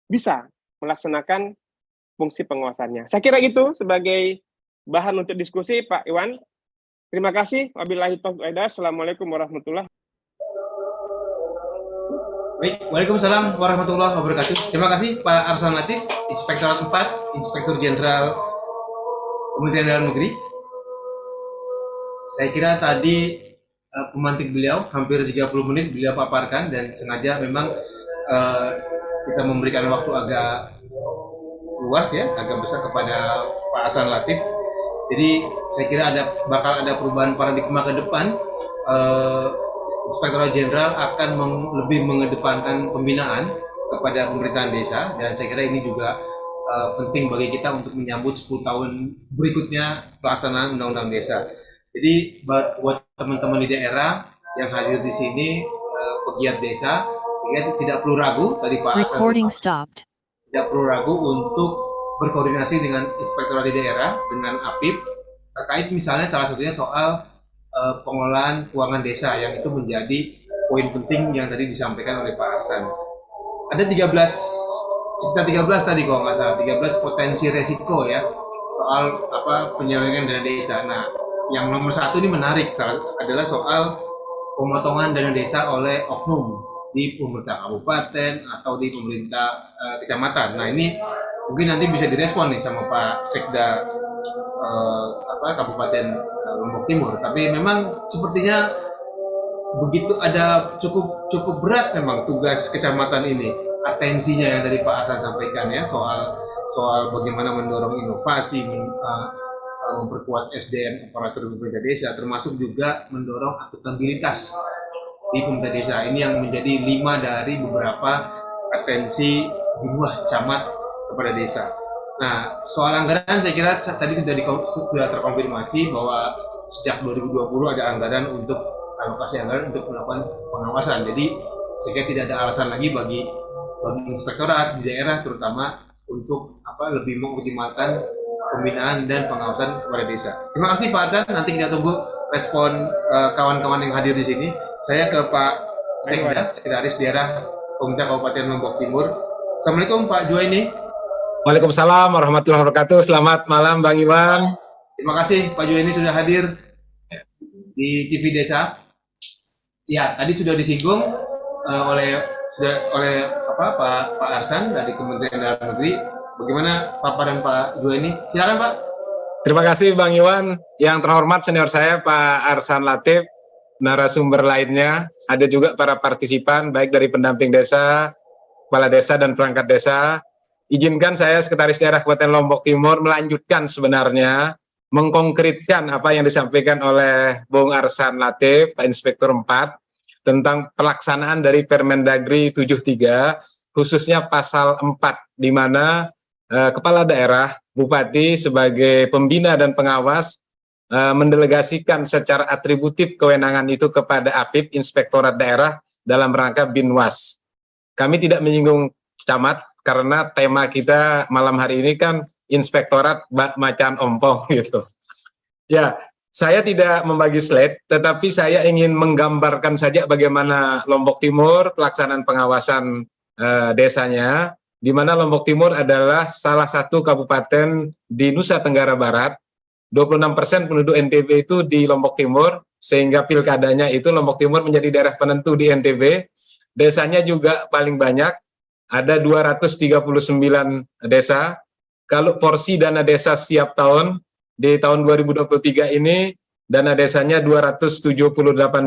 bisa melaksanakan fungsi pengawasannya. Saya kira itu sebagai bahan untuk diskusi, Pak Iwan. Terima kasih. Wabillahi taufiq wal hidayah. Assalamualaikum warahmatullahi wabarakatuh. Baik, Waalaikumsalam warahmatullahi wabarakatuh. Terima kasih Pak Arsan Latif, Inspektorat 4, Inspektur Jenderal Kementerian Dalam Negeri. Saya kira tadi pemantik beliau hampir 30 menit beliau paparkan, dan sengaja memang kita memberikan waktu agak luas ya, agak besar kepada Pak Arsan Latif. Jadi saya kira bakal ada perubahan paradigma ke depan. Inspektorat Jenderal akan lebih mengedepankan pembinaan kepada pemerintahan desa, dan saya kira ini juga penting bagi kita untuk menyambut 10 tahun berikutnya pelaksanaan Undang-Undang Desa. Jadi buat teman-teman di daerah yang hadir di sini, pegiat desa, sehingga tidak perlu ragu, tadi Pak Hasan tidak perlu ragu untuk berkoordinasi dengan inspektorat di daerah, dengan APIP, terkait misalnya salah satunya soal pengelolaan keuangan desa, yang itu menjadi poin penting yang tadi disampaikan oleh Pak Hasan. Ada sekitar 13 tadi kalau nggak salah, 13 potensi resiko ya, soal penyelewengan dana desa. Nah, yang nomor satu ini menarik adalah soal pemotongan dana desa oleh oknum di pemerintah kabupaten atau di pemerintah kecamatan. Nah, ini mungkin nanti bisa direspon nih sama Pak Sekda Kabupaten Lombok Timur. Tapi memang sepertinya begitu ada cukup berat memang tugas kecamatan ini. Atensinya yang tadi Pak Hasan sampaikan ya, soal bagaimana mendorong inovasi, memperkuat SDM aparatur pemerintah desa, termasuk juga mendorong akuntabilitas di pemerintah desa. Ini yang menjadi 5 dari beberapa atensi Binwas camat kepada desa. Nah, soal anggaran saya kira tadi sudah terkonfirmasi bahwa sejak 2020 ada anggaran untuk alokasi anggaran untuk melakukan pengawasan. Jadi saya kira tidak ada alasan lagi bagi inspektorat di daerah terutama untuk lebih mengoptimalkan pembinaan dan pengawasan kepada desa. Terima kasih Pak Arsan. Nanti kita tunggu respon kawan-kawan yang hadir di sini. Saya ke Pak Sekda, Sekretaris Daerah Pemerintah Kabupaten Lombok Timur. Assalamualaikum Pak Juwaini. Waalaikumsalam warahmatullahi wabarakatuh. Selamat malam Bang Iwan. Terima kasih Pak Juwaini sudah hadir di TV Desa. Ya, tadi sudah disinggung oleh Pak Arsan dari Kementerian Dalam Negeri. Bagaimana paparan Pak Juwaini? Silakan Pak. Terima kasih Bang Iwan. Yang terhormat senior saya Pak Arsan Latif, narasumber lainnya, ada juga para partisipan baik dari pendamping desa, kepala desa dan perangkat desa. Izinkan saya Sekretaris Daerah Kabupaten Lombok Timur melanjutkan sebenarnya, mengkonkretkan apa yang disampaikan oleh Bung Arsan Latif, Pak Inspektur 4, tentang pelaksanaan dari Permendagri 73, khususnya pasal 4, di mana kepala daerah, bupati sebagai pembina dan pengawas mendelegasikan secara atributif kewenangan itu kepada APIP, Inspektorat Daerah, dalam rangka Binwas. Kami tidak menyinggung camat, karena tema kita malam hari ini kan Inspektorat Macan Ompong gitu. Ya, saya tidak membagi slide, tetapi saya ingin menggambarkan saja bagaimana Lombok Timur pelaksanaan pengawasan desanya, di mana Lombok Timur adalah salah satu kabupaten di Nusa Tenggara Barat. 26% penduduk NTB itu di Lombok Timur, sehingga pilkadanya itu Lombok Timur menjadi daerah penentu di NTB. Desanya juga paling banyak, ada 239 desa. Kalau porsi dana desa setiap tahun, di tahun 2023 ini, dana desanya 278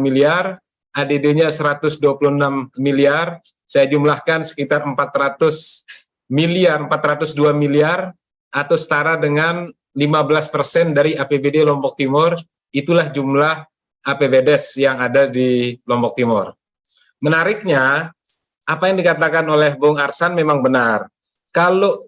miliar, ADD-nya 126 miliar, saya jumlahkan sekitar 402 miliar, atau setara dengan 15% dari APBD Lombok Timur. Itulah jumlah APBDes yang ada di Lombok Timur. Menariknya, apa yang dikatakan oleh Bung Arsan memang benar. Kalau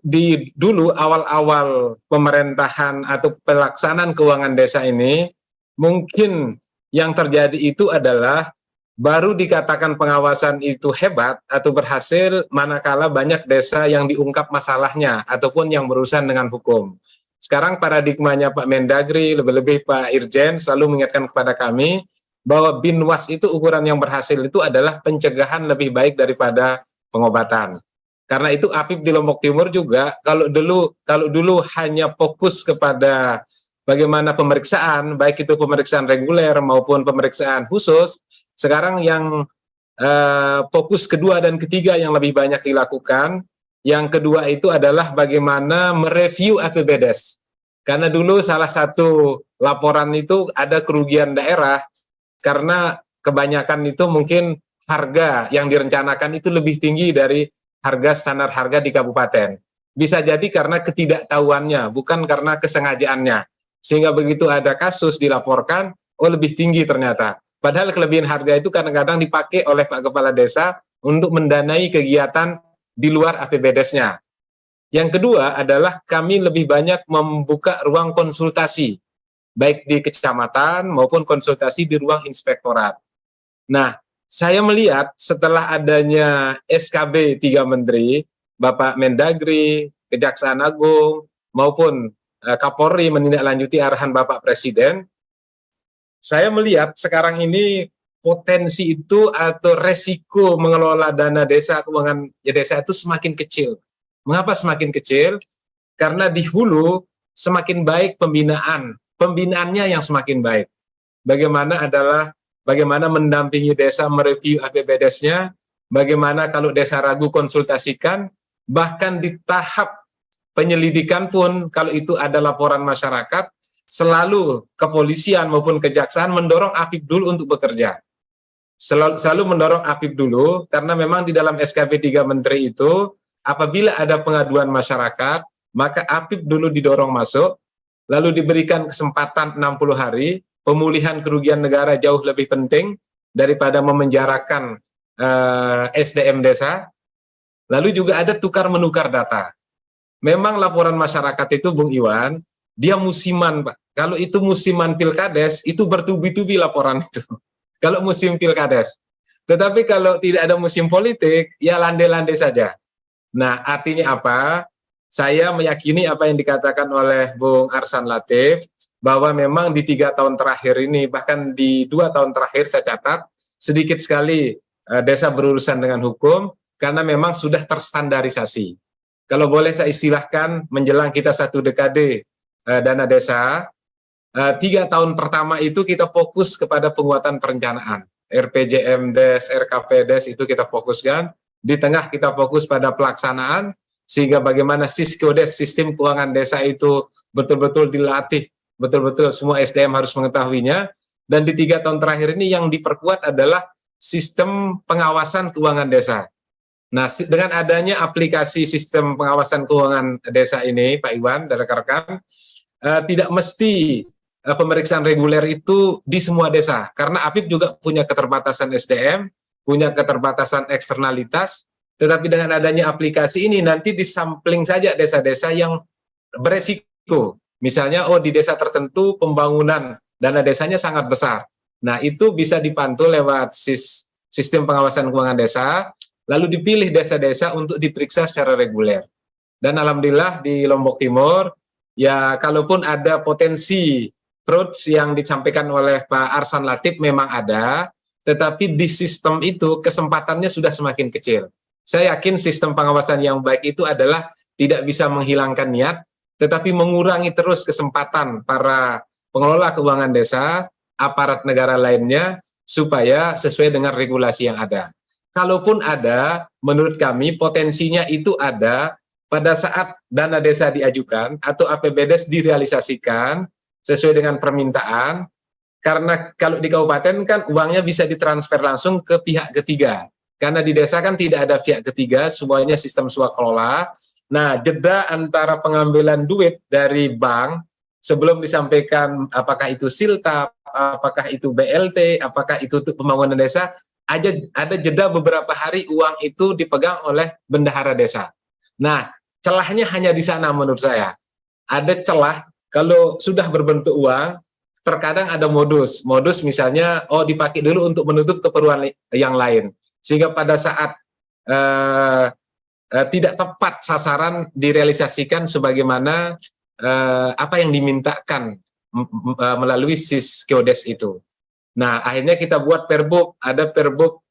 dulu awal-awal pemerintahan atau pelaksanaan keuangan desa ini, mungkin yang terjadi itu adalah baru dikatakan pengawasan itu hebat atau berhasil manakala banyak desa yang diungkap masalahnya ataupun yang berurusan dengan hukum. Sekarang paradigmanya Pak Mendagri, lebih-lebih Pak Irjen selalu mengingatkan kepada kami bahwa Binwas itu ukuran yang berhasil itu adalah pencegahan lebih baik daripada pengobatan. Karena itu APIP di Lombok Timur juga kalau dulu hanya fokus kepada bagaimana pemeriksaan, baik itu pemeriksaan reguler maupun pemeriksaan khusus, sekarang yang fokus kedua dan ketiga yang lebih banyak dilakukan. Yang kedua itu adalah bagaimana mereview APBDes. Karena dulu salah satu laporan itu ada kerugian daerah karena kebanyakan itu mungkin harga yang direncanakan itu lebih tinggi dari harga standar harga di kabupaten. Bisa jadi karena ketidaktahuannya, bukan karena kesengajaannya. Sehingga begitu ada kasus dilaporkan, oh lebih tinggi ternyata. Padahal kelebihan harga itu kadang-kadang dipakai oleh Pak Kepala Desa untuk mendanai kegiatan di luar APBDes-nya. Yang kedua adalah kami lebih banyak membuka ruang konsultasi, baik di kecamatan maupun konsultasi di ruang inspektorat. Nah, saya melihat setelah adanya SKB 3 Menteri, Bapak Mendagri, Kejaksaan Agung, maupun Kapolri menindaklanjuti arahan Bapak Presiden, saya melihat sekarang ini potensi itu atau resiko mengelola dana desa, keuangan desa itu semakin kecil. Mengapa semakin kecil? Karena di hulu semakin baik pembinaannya yang semakin baik. Bagaimana mendampingi desa mereview APBDes-nya, bagaimana kalau desa ragu konsultasikan, bahkan di tahap penyelidikan pun kalau itu ada laporan masyarakat, selalu kepolisian maupun kejaksaan mendorong APIP dulu untuk bekerja. Selalu mendorong APIP dulu, karena memang di dalam SKB 3 Menteri itu, apabila ada pengaduan masyarakat, maka APIP dulu didorong masuk, lalu diberikan kesempatan 60 hari, pemulihan kerugian negara jauh lebih penting daripada memenjarakan SDM desa. Lalu juga ada tukar-menukar data. Memang laporan masyarakat itu, Bung Iwan, dia musiman, Pak. Kalau itu musiman pilkades, itu bertubi-tubi laporan itu. Kalau musim pilkades. Tetapi kalau tidak ada musim politik, ya landai-landai saja. Nah, artinya apa? Saya meyakini apa yang dikatakan oleh Bung Arsan Latif, bahwa memang di 3 tahun terakhir ini, bahkan di 2 tahun terakhir saya catat, sedikit sekali desa berurusan dengan hukum, karena memang sudah terstandarisasi. Kalau boleh saya istilahkan, menjelang kita 1 dekade dana desa, 3 tahun pertama itu kita fokus kepada penguatan perencanaan. RPJMdes, RKPdes itu kita fokuskan, di tengah kita fokus pada pelaksanaan, sehingga bagaimana Siskodes, sistem keuangan desa itu betul-betul dilatih, betul-betul semua SDM harus mengetahuinya, dan di 3 tahun terakhir ini yang diperkuat adalah sistem pengawasan keuangan desa. Nah, dengan adanya aplikasi sistem pengawasan keuangan desa ini, Pak Iwan dan rekan-rekan, tidak mesti pemeriksaan reguler itu di semua desa, karena APIP juga punya keterbatasan SDM, punya keterbatasan eksternalitas, tetapi dengan adanya aplikasi ini nanti disampling saja desa-desa yang beresiko. Misalnya, oh di desa tertentu pembangunan dana desanya sangat besar. Nah, itu bisa dipantau lewat sistem pengawasan keuangan desa, lalu dipilih desa-desa untuk diperiksa secara reguler. Dan alhamdulillah di Lombok Timur, ya kalaupun ada potensi fraud yang disampaikan oleh Pak Arsan Latif memang ada, tetapi di sistem itu kesempatannya sudah semakin kecil. Saya yakin sistem pengawasan yang baik itu adalah tidak bisa menghilangkan niat, tetapi mengurangi terus kesempatan para pengelola keuangan desa, aparat negara lainnya, supaya sesuai dengan regulasi yang ada. Kalaupun ada, menurut kami potensinya itu ada pada saat dana desa diajukan atau APBDes direalisasikan sesuai dengan permintaan, karena kalau di kabupaten kan uangnya bisa ditransfer langsung ke pihak ketiga, karena di desa kan tidak ada pihak ketiga, semuanya sistem swakelola. Nah, jeda antara pengambilan duit dari bank sebelum disampaikan apakah itu siltap, apakah itu BLT, apakah itu untuk pembangunan desa, ada jeda beberapa hari uang itu dipegang oleh bendahara desa. Nah, celahnya hanya di sana menurut saya. Ada celah kalau sudah berbentuk uang, terkadang ada modus misalnya, oh dipakai dulu untuk menutup keperluan yang lain. Sehingga pada saat tidak tepat sasaran direalisasikan sebagaimana apa yang dimintakan melalui Siskodes itu. Nah, akhirnya kita buat perbuk, ada perbuk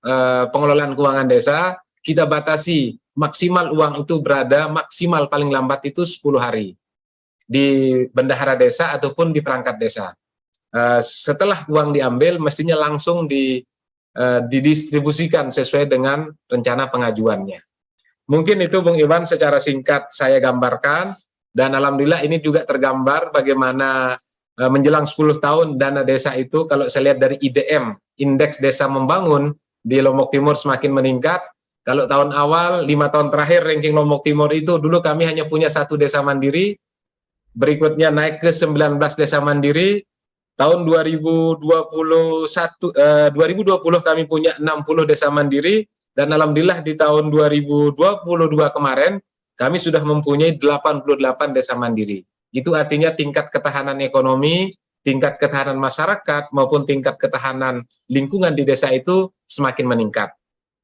pengelolaan keuangan desa, kita batasi maksimal uang itu berada maksimal paling lambat itu 10 hari di bendahara desa ataupun di perangkat desa. Setelah uang diambil, mestinya langsung didistribusikan sesuai dengan rencana pengajuannya. Mungkin itu Bung Iwan secara singkat saya gambarkan, dan alhamdulillah ini juga tergambar bagaimana menjelang 10 tahun dana desa itu, kalau saya lihat dari IDM, Indeks Desa Membangun di Lombok Timur semakin meningkat. Kalau tahun awal, 5 tahun terakhir ranking Lombok Timur itu, dulu kami hanya punya 1 desa mandiri, berikutnya naik ke 19 desa mandiri. Tahun 2020 kami punya 60 desa mandiri, dan alhamdulillah di tahun 2022 kemarin kami sudah mempunyai 88 desa mandiri. Itu artinya tingkat ketahanan ekonomi, tingkat ketahanan masyarakat maupun tingkat ketahanan lingkungan di desa itu semakin meningkat.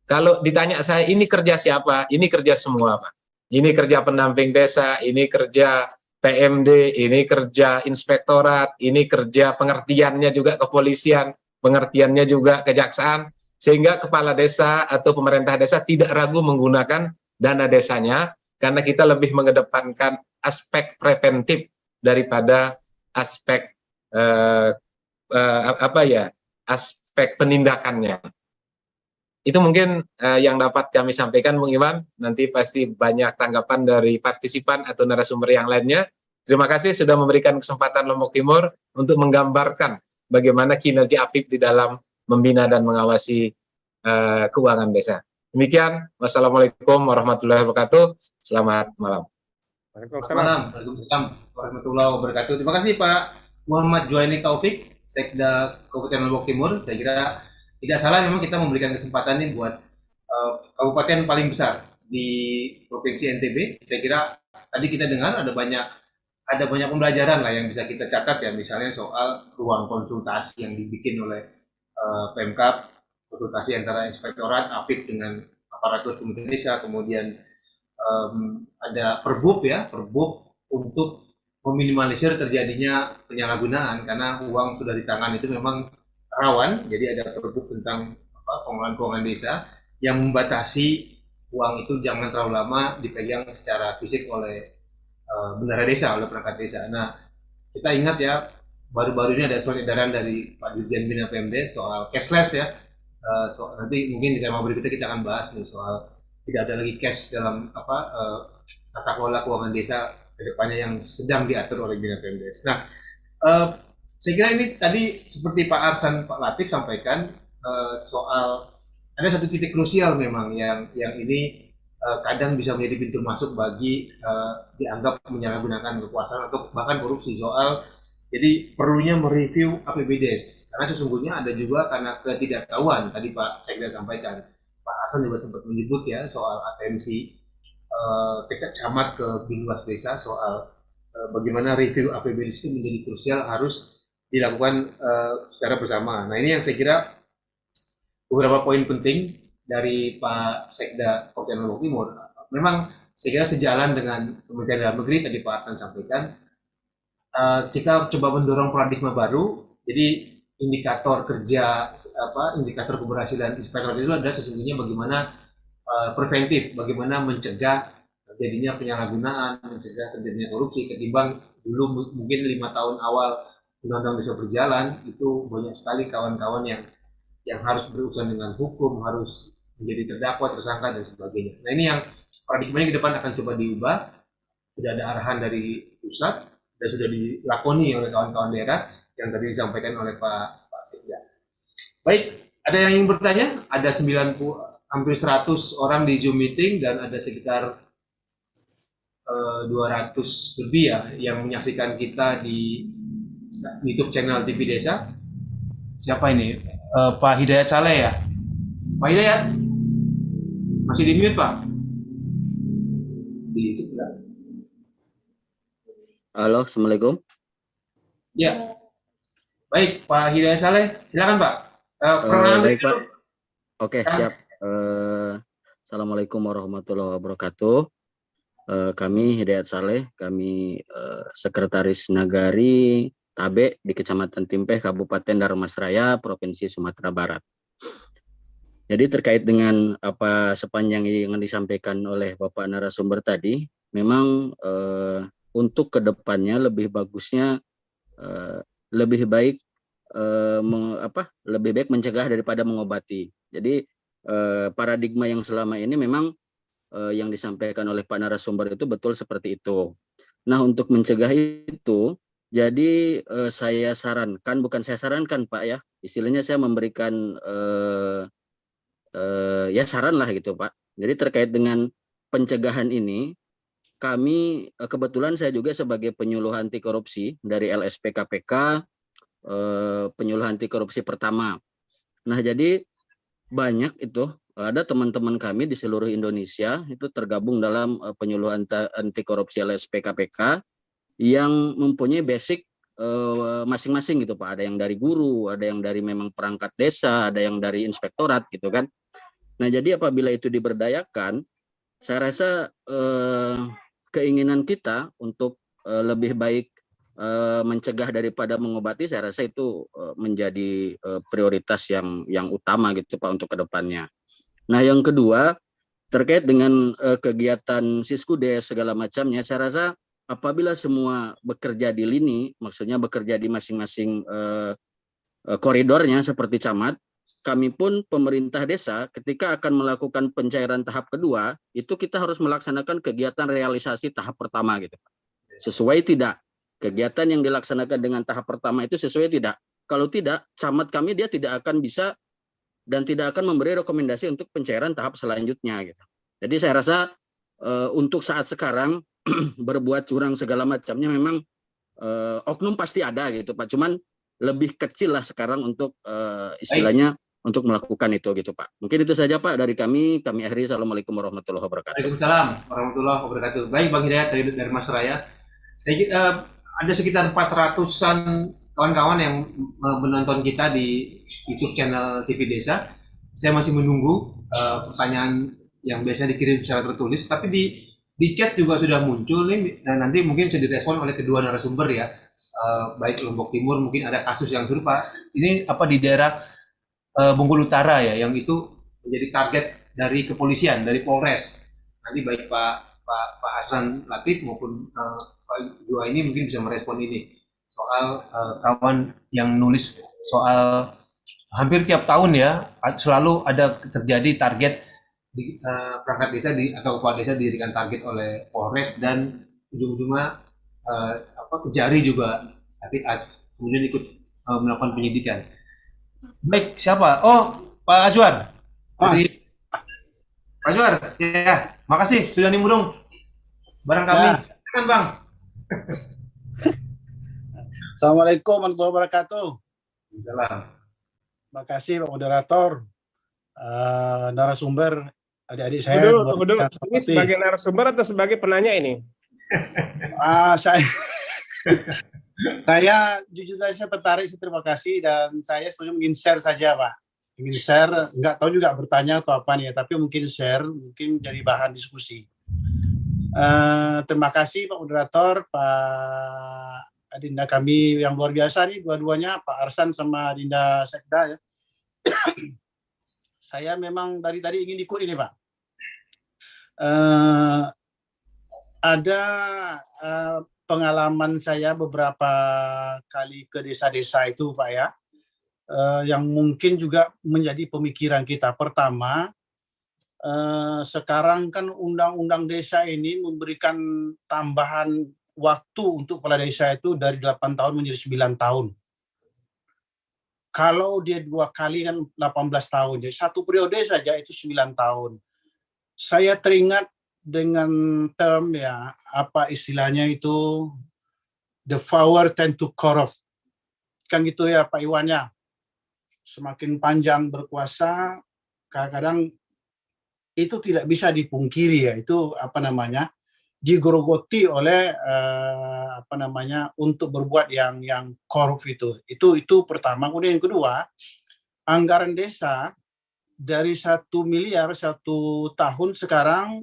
Kalau ditanya saya, ini kerja siapa? Ini kerja semua, Pak. Ini kerja pendamping desa, ini kerja PMD, ini kerja inspektorat, ini kerja pengertiannya juga kepolisian, pengertiannya juga kejaksaan, sehingga kepala desa atau pemerintah desa tidak ragu menggunakan dana desanya, karena kita lebih mengedepankan aspek preventif daripada aspek aspek penindakannya. Itu mungkin yang dapat kami sampaikan, Bung Iwan. Nanti pasti banyak tanggapan dari partisipan atau narasumber yang lainnya. Terima kasih sudah memberikan kesempatan Lombok Timur untuk menggambarkan bagaimana kinerja APIP di dalam membina dan mengawasi keuangan desa. Demikian, wassalamualaikum warahmatullahi wabarakatuh. Selamat malam. Waalaikumsalam warahmatullahi wabarakatuh. Terima kasih Pak Muhammad Juwaini Taufik, Sekda Kabupaten Lombok Timur. Saya kira tidak salah memang kita memberikan kesempatan ini buat kabupaten paling besar di Provinsi NTB. Saya kira tadi kita dengar ada banyak pembelajaran lah yang bisa kita catat ya, misalnya soal ruang konsultasi yang dibikin oleh Pemkab, konsultasi antara inspektorat, APIP dengan aparatur pemerintah desa, kemudian ada perbub untuk meminimalisir terjadinya penyalahgunaan, karena uang sudah di tangan itu memang rawan. Jadi ada perbub tentang pengelolaan keuangan desa yang membatasi uang itu jangan terlalu lama dipegang secara fisik oleh bendahara desa, oleh perangkat desa. Nah, kita ingat ya, baru-baru ini ada surat edaran dari Pak Dirjen Bina PMD soal cashless ya. Nanti mungkin di tema berikutnya kita akan bahas nih soal tidak ada lagi cash dalam tata kelola keuangan desa kedepannya yang sedang diatur oleh Bina PMD. Nah, saya kira ini tadi seperti Pak Arsan, Pak Latif sampaikan soal ada satu titik krusial memang yang ini kadang bisa menjadi pintu masuk bagi dianggap menyalahgunakan kekuasaan atau bahkan korupsi. Soal jadi perlunya mereview APBDes, karena sesungguhnya ada juga karena ketidaktahuan. Tadi Pak Sekda sampaikan, Pak Hasan juga sempat menyebut ya soal atensi camat ke Binwas Desa soal bagaimana review APBDes itu menjadi krusial, harus dilakukan secara bersama. Nah, ini yang saya kira beberapa poin penting dari Pak Sekda Kabupaten Lombok Timur. Memang saya kira sejalan dengan Kementerian Dalam Negeri, tadi Pak Arsan sampaikan, kita coba mendorong paradigma baru. Jadi indikator kerja, indikator keberhasilan inspektorat itu adalah sesungguhnya bagaimana preventif, bagaimana mencegah terjadinya penyalahgunaan, mencegah terjadinya korupsi, ketimbang dulu mungkin 5 tahun awal undang-undang desa berjalan itu banyak sekali kawan-kawan yang harus berurusan dengan hukum, harus menjadi terdakwa, tersangka, dan sebagainya. Nah, ini yang paradigmanya ke depan akan coba diubah. Sudah ada arahan dari pusat dan sudah dilakoni oleh kawan-kawan daerah yang tadi disampaikan oleh Pak Sekda. Baik, ada yang ingin bertanya? Ada 90, hampir 100 orang di Zoom meeting dan ada sekitar 200 lebih ya yang menyaksikan kita di YouTube channel TV Desa. Siapa ini? Pak Hidayat Saleh ya? Pak Hidayat? Masih di mute, Pak? Di YouTube ya? Halo, Assalamualaikum. Ya. Baik, Pak Hidayat Saleh, silakan Pak. Baik Pak. Oke, siap. Assalamualaikum warahmatullahi wabarakatuh. Kami Hidayat Saleh, kami Sekretaris Nagari Tabe di Kecamatan Timpeh, Kabupaten Darmasraya, Provinsi Sumatera Barat. Jadi terkait dengan apa sepanjang yang disampaikan oleh Bapak narasumber tadi, memang untuk kedepannya lebih bagusnya lebih baik lebih baik mencegah daripada mengobati. Jadi paradigma yang selama ini memang yang disampaikan oleh Pak narasumber itu betul seperti itu. Nah, untuk mencegah itu, jadi saya sarankan, bukan saya sarankan Pak ya, istilahnya saya memberikan ya saran lah gitu Pak. Jadi terkait dengan pencegahan ini, kami kebetulan saya juga sebagai penyuluh anti korupsi dari LSP KPK, penyuluh anti korupsi pertama. Nah, jadi banyak itu ada teman-teman kami di seluruh Indonesia itu tergabung dalam penyuluh anti korupsi LSP KPK yang mempunyai basic masing-masing gitu Pak. Ada yang dari guru, ada yang dari memang perangkat desa, ada yang dari inspektorat gitu kan. Nah, jadi apabila itu diberdayakan, saya rasa keinginan kita untuk lebih baik mencegah daripada mengobati, saya rasa itu menjadi prioritas yang utama gitu Pak untuk kedepannya. Nah, yang kedua terkait dengan kegiatan Siskudes segala macamnya, saya rasa apabila semua bekerja di lini, maksudnya bekerja di masing-masing koridornya seperti camat, kami pun pemerintah desa ketika akan melakukan pencairan tahap kedua, itu kita harus melaksanakan kegiatan realisasi tahap pertama gitu Pak. Sesuai tidak? Kegiatan yang dilaksanakan dengan tahap pertama itu sesuai tidak? Kalau tidak, camat kami dia tidak akan bisa dan tidak akan memberi rekomendasi untuk pencairan tahap selanjutnya gitu. Jadi saya rasa untuk saat sekarang berbuat curang segala macamnya memang oknum pasti ada gitu Pak. Cuman lebih kecil lah sekarang untuk istilahnya untuk melakukan itu gitu Pak. Mungkin itu saja Pak dari kami akhiri. Assalamualaikum warahmatullahi wabarakatuh. Waalaikumsalam warahmatullahi wabarakatuh. Baik Bang Hidayat dari Mas Raya. Saya ada sekitar 400-an kawan-kawan yang menonton kita di YouTube channel TV Desa. Saya masih menunggu pertanyaan yang biasanya dikirim secara tertulis, tapi di chat juga sudah muncul nih, dan nanti mungkin bisa direspon oleh kedua narasumber ya. Baik Lombok Timur mungkin ada kasus yang serupa. Ini di daerah Bengkulu Utara ya, yang itu menjadi target dari kepolisian, dari Polres. Nanti baik Pak Hasan Latif maupun Pak Jua ini mungkin bisa merespon ini soal kawan yang nulis soal hampir tiap tahun ya selalu ada terjadi target di perangkat desa atau kepala desa dijadikan target oleh Polres dan ujung-ujungnya Kejari juga kemudian ikut melakukan penyidikan. Baik, siapa? Oh, Pak Azwar. Pak Azwar, ya, makasih sudah nimbrung barang kami. Silakan Bang. Assalamualaikum warahmatullahi wabarakatuh. Salam. Terima kasih Pak Moderator, narasumber, adik-adik saya. Ini sebagai narasumber atau sebagai penanya ini? Saya jujur saja tertarik, terima kasih, dan saya sebenarnya ingin share saja Pak. Ingin share, nggak tahu juga bertanya atau apa nih, tapi mungkin share, mungkin jadi bahan diskusi. Terima kasih Pak Moderator, Pak Adinda kami yang luar biasa nih, dua-duanya, Pak Arsan sama Adinda Sekda ya. Saya memang dari tadi ingin ikut ini Pak. Ada pengalaman saya beberapa kali ke desa-desa itu Pak ya, yang mungkin juga menjadi pemikiran kita. Pertama, sekarang kan undang-undang desa ini memberikan tambahan waktu untuk kepala desa itu dari 8 tahun menjadi 9 tahun. Kalau dia 2 kali kan 18 tahun, jadi 1 periode saja itu 9 tahun. Saya teringat dengan term ya, apa istilahnya itu, the power tend to corrupt. Kan gitu ya Pak Iwan ya. Semakin panjang berkuasa, kadang-kadang itu tidak bisa dipungkiri ya, itu digerogoti oleh untuk berbuat yang korup itu pertama. Kemudian yang kedua, anggaran desa dari 1 miliar 1 tahun sekarang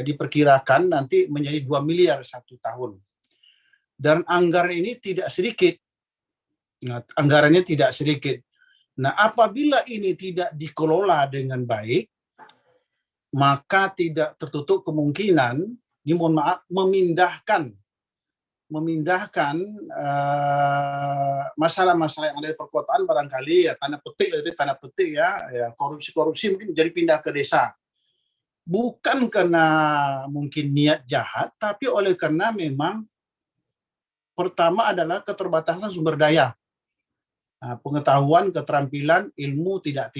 diperkirakan nanti menjadi 2 miliar 1 tahun, dan anggaran ini tidak sedikit. Anggarannya tidak sedikit. Nah, apabila ini tidak dikelola dengan baik, maka tidak tertutup kemungkinan, memindahkan memindahkan masalah-masalah yang ada di perkotaan barangkali ya tanda petik ya korupsi mungkin jadi pindah ke desa. Bukan karena mungkin niat jahat, tapi oleh karena memang pertama adalah keterbatasan sumber daya, pengetahuan, keterampilan, ilmu tidak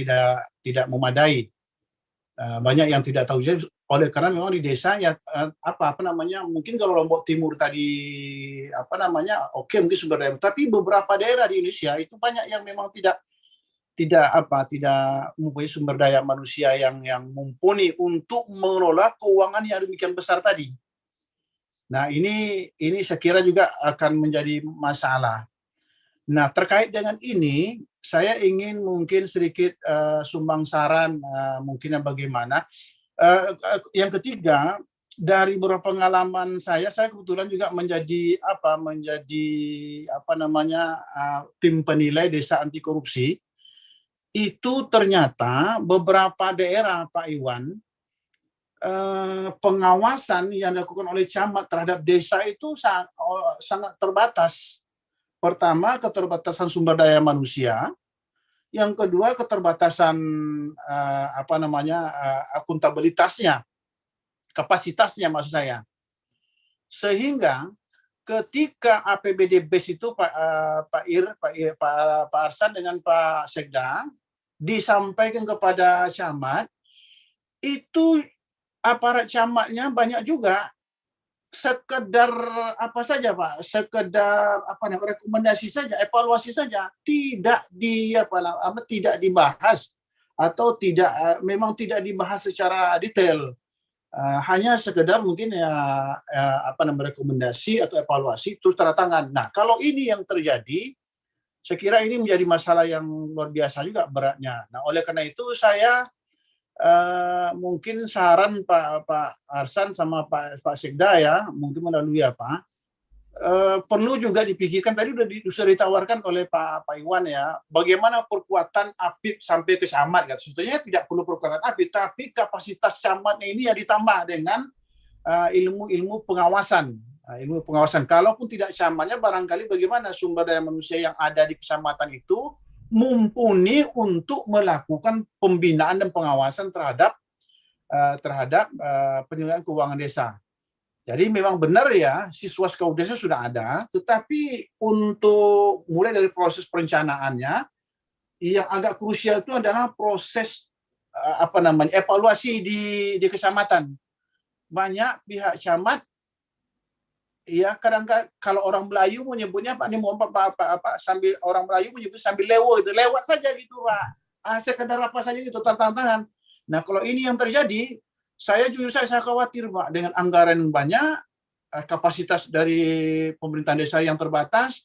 memadai. Banyak yang tidak tahu. Jadi oleh karena memang di desa ya mungkin kalau Lombok Timur tadi oke mungkin sumber daya, tapi beberapa daerah di Indonesia itu banyak yang memang tidak mempunyai sumber daya manusia yang mumpuni untuk mengelola keuangan yang demikian besar tadi. Nah, ini saya kira juga akan menjadi masalah. Nah, terkait dengan ini, saya ingin mungkin sedikit sumbang saran mungkin bagaimana. Yang ketiga, dari beberapa pengalaman saya kebetulan juga menjadi tim penilai desa anti korupsi. Itu ternyata beberapa daerah, Pak Iwan, pengawasan yang dilakukan oleh camat terhadap desa itu sangat terbatas. Pertama, keterbatasan sumber daya manusia. Yang kedua, keterbatasan akuntabilitasnya, kapasitasnya maksud saya. Sehingga ketika APBD base itu Pak Arsan dengan Pak Sekda disampaikan kepada camat, itu aparat camatnya banyak juga sekedar rekomendasi saja, evaluasi saja, tidak dibahas atau memang tidak dibahas secara detail. Hanya sekedar mungkin rekomendasi atau evaluasi terus tanda tangan. Nah, kalau ini yang terjadi, saya kira ini menjadi masalah yang luar biasa juga beratnya. Nah, oleh karena itu saya mungkin saran Pak Arsan sama Pak Sekda ya, mungkin melalui perlu juga dipikirkan, tadi sudah ditawarkan oleh Pak Iwan ya, bagaimana perkuatan APIP sampai ke camat. Sebetulnya tidak perlu perkuatan APIP, tapi kapasitas camatnya ini ya ditambah dengan ilmu pengawasan. Kalaupun tidak camatnya, barangkali bagaimana sumber daya manusia yang ada di kecamatan itu mumpuni untuk melakukan pembinaan dan pengawasan terhadap penyelenggaraan keuangan desa. Jadi memang benar ya, siswa scout desa sudah ada, tetapi untuk mulai dari proses perencanaannya, yang agak krusial itu adalah proses evaluasi di kecamatan. Banyak pihak camat ya kadang-kadang kalau orang Melayu menyebutnya sambil orang Melayu menyebut sambil lewat saja gitu Pak. Sekedar apa saja gitu tantangan. Nah, kalau ini yang terjadi, saya khawatir Pak, dengan anggaran banyak, kapasitas dari pemerintahan desa yang terbatas,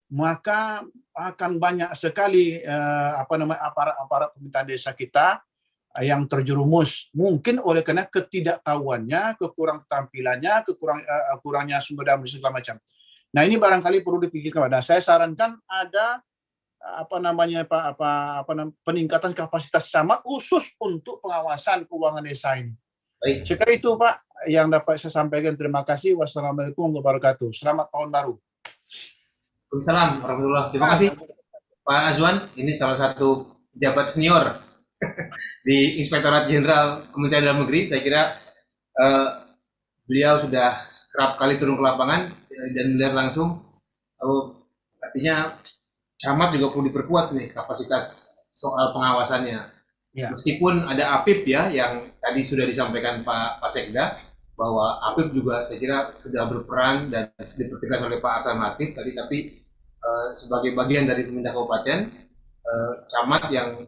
maka akan banyak sekali aparat pemerintahan desa kita yang terjerumus, mungkin oleh karena ketidaktahuannya, kekurang keterampilannya, kurangnya sumber daya manusia segala macam. Nah, ini barangkali perlu dipikirkan. Nah, saya sarankan ada peningkatan kapasitas camat khusus untuk pengawasan keuangan desa ini. Baik. Sekitar itu Pak yang dapat saya sampaikan. Terima kasih. Wassalamualaikum warahmatullahi wabarakatuh. Selamat tahun baru. Waalaikumsalam warahmatullahi wabarakatuh. Terima kasih Pak Azwan. Ini salah satu pejabat senior di Inspektorat Jenderal Kementerian Dalam Negeri. Saya kira beliau sudah kerap kali turun ke lapangan dan melihat langsung. Artinya camat juga perlu diperkuat nih kapasitas soal pengawasannya. Ya. Meskipun ada APIP ya yang tadi sudah disampaikan Pak Sekda, bahwa APIP juga saya kira sudah berperan dan dipertegas oleh Pak Arsan Latif tadi, tapi sebagai bagian dari pemerintah kabupaten, camat yang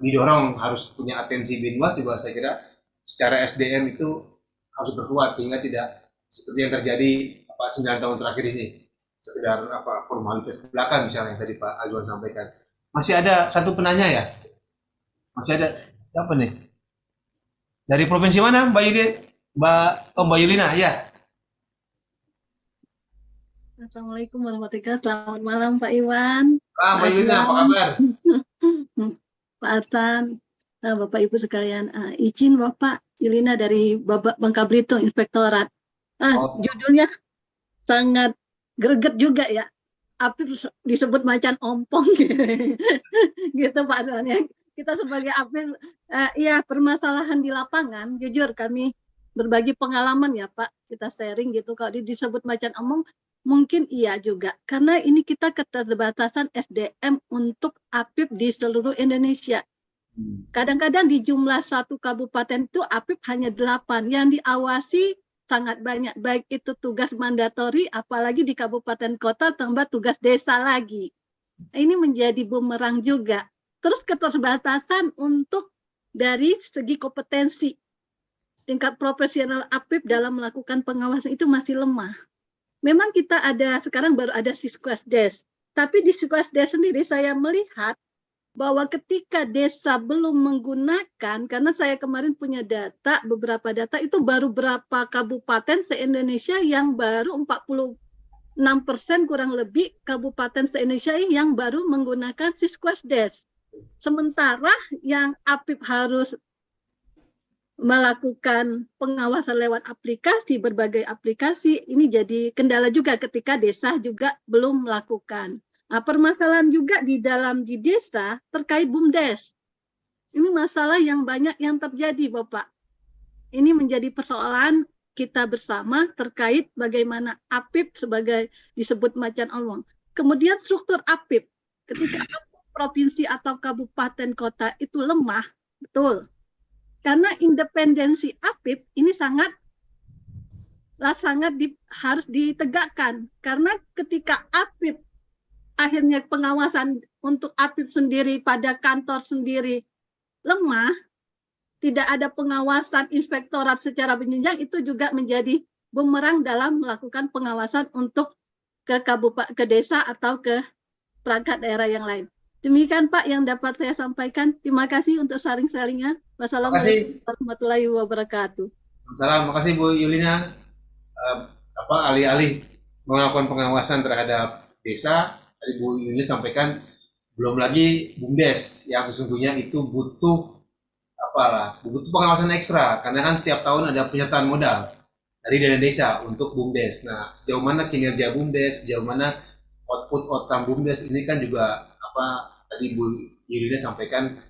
didorong harus punya atensi binwas juga saya kira secara SDM itu harus berkuat, sehingga tidak seperti yang terjadi 9 tahun terakhir ini sekedar formalitas belakang misalnya yang tadi Pak Azwan sampaikan. Masih ada satu penanya ya? Masih ada apa nih? Dari provinsi mana Mbak Yulina ya? Assalamualaikum warahmatullahi wabarakatuh. Selamat malam Pak Iwan. Mbak Yulina, apa kabar? Pak Arsan, Bapak Ibu sekalian, izin Bapak Yulina dari Bangka Belitung Inspektorat. Judulnya sangat greget juga ya. Apip disebut macan ompong gitu Pak Ridwan ya. Kita sebagai Apip ya permasalahan di lapangan, jujur kami berbagi pengalaman ya Pak, kita sharing gitu. Kalau disebut macan ompong mungkin iya juga, karena ini kita keterbatasan SDM untuk Apip di seluruh Indonesia. Kadang-kadang di jumlah suatu kabupaten itu Apip hanya 8, yang diawasi sangat banyak, baik itu tugas mandatori, apalagi di kabupaten kota tambah tugas desa lagi. Ini menjadi bumerang juga. Terus keterbatasan untuk dari segi kompetensi, tingkat profesional Apip dalam melakukan pengawasan itu masih lemah. Memang kita ada, sekarang baru ada Siskwasdes, tapi di Siskwasdes sendiri saya melihat bahwa ketika desa belum menggunakan, karena saya kemarin punya data, beberapa data itu baru berapa kabupaten se-Indonesia yang baru 46% kurang lebih kabupaten se-Indonesia yang baru menggunakan Siskwasdes. Sementara yang Apip harus melakukan pengawasan lewat aplikasi, berbagai aplikasi, ini jadi kendala juga ketika desa juga belum melakukan. Nah, permasalahan juga di desa terkait BUMDes. Ini masalah yang banyak yang terjadi, Bapak. Ini menjadi persoalan kita bersama terkait bagaimana Apip sebagai disebut macan ompong. Kemudian struktur Apip. Ketika provinsi atau kabupaten kota itu lemah, betul. Karena independensi Apip ini harus ditegakkan. Karena ketika Apip akhirnya pengawasan untuk Apip sendiri pada kantor sendiri lemah, tidak ada pengawasan inspektorat secara berjenjang, itu juga menjadi bumerang dalam melakukan pengawasan untuk ke desa atau ke perangkat daerah yang lain. Demikian Pak yang dapat saya sampaikan. Terima kasih untuk sharing-sharingnya. Wassalamualaikum warahmatullahi wabarakatuh. Terima kasih Bu Yulina. Alih-alih melakukan pengawasan terhadap desa, tadi Bu Yulina sampaikan belum lagi BUMDes yang sesungguhnya itu butuh pengawasan ekstra, karena kan setiap tahun ada penyertaan modal dari dana desa untuk BUMDes. Nah, sejauh mana kinerja BUMDes, sejauh mana outcome BUMDes ini kan juga tadi Bu Yulina sampaikan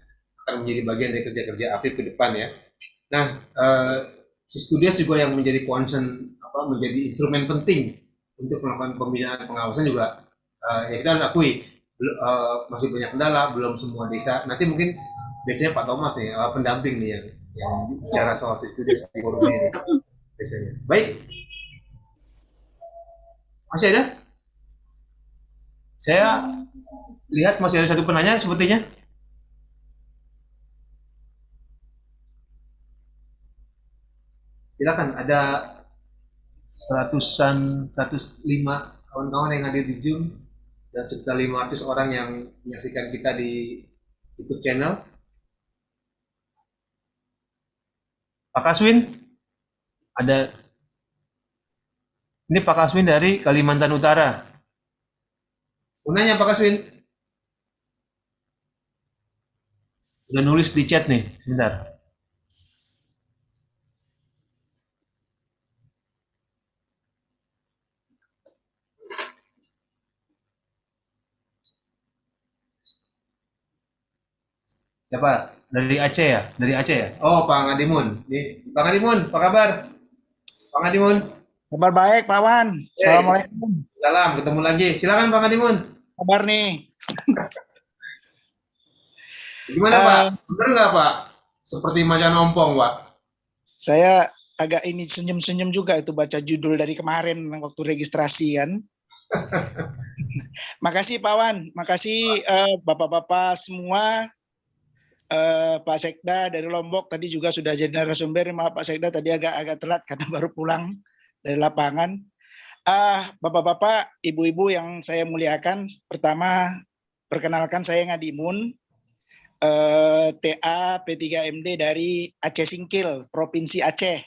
akan menjadi bagian dari kerja-kerja Apip ke depan ya. Nah, Siskudes juga yang menjadi concern, menjadi instrumen penting untuk melakukan pembinaan pengawasan juga ya kita harus akui masih banyak kendala, belum semua desa. Nanti mungkin biasanya Pak Thomas nih pendamping nih yang bicara soal Siskudes di forum ini biasanya. Baik, masih ada? Saya lihat masih ada satu penanya sepertinya. Silakan, ada 105 kawan-kawan yang hadir di Zoom dan sekitar 500 orang yang menyaksikan kita di YouTube channel. Pak Kaswin, ada. Ini Pak Kaswin dari Kalimantan Utara. Nanya Pak Kaswin. Udah nulis di chat nih, sebentar. Siapa? Dari Aceh ya? Dari Aceh ya? Oh, Pak Ngadimun. Nih, Pak Ngadimun, apa kabar? Pak Ngadimun. Kabar baik, Pak Wan. Assalamualaikum. Salam, ketemu lagi. Silakan Pak Ngadimun. Kabar nih. Gimana Pak? Bener nggak Pak? Seperti macan ompong Pak? Saya agak ini senyum-senyum juga itu baca judul dari kemarin waktu registrasi kan. Makasih Pak Wan, makasih Bapak-bapak semua. Pak Sekda dari Lombok tadi juga sudah jadi narasumber. Maaf Pak Sekda tadi agak telat karena baru pulang dari lapangan. Bapak-bapak, ibu-ibu yang saya muliakan, pertama perkenalkan saya Ngadimun, TA P3MD dari Aceh Singkil, Provinsi Aceh.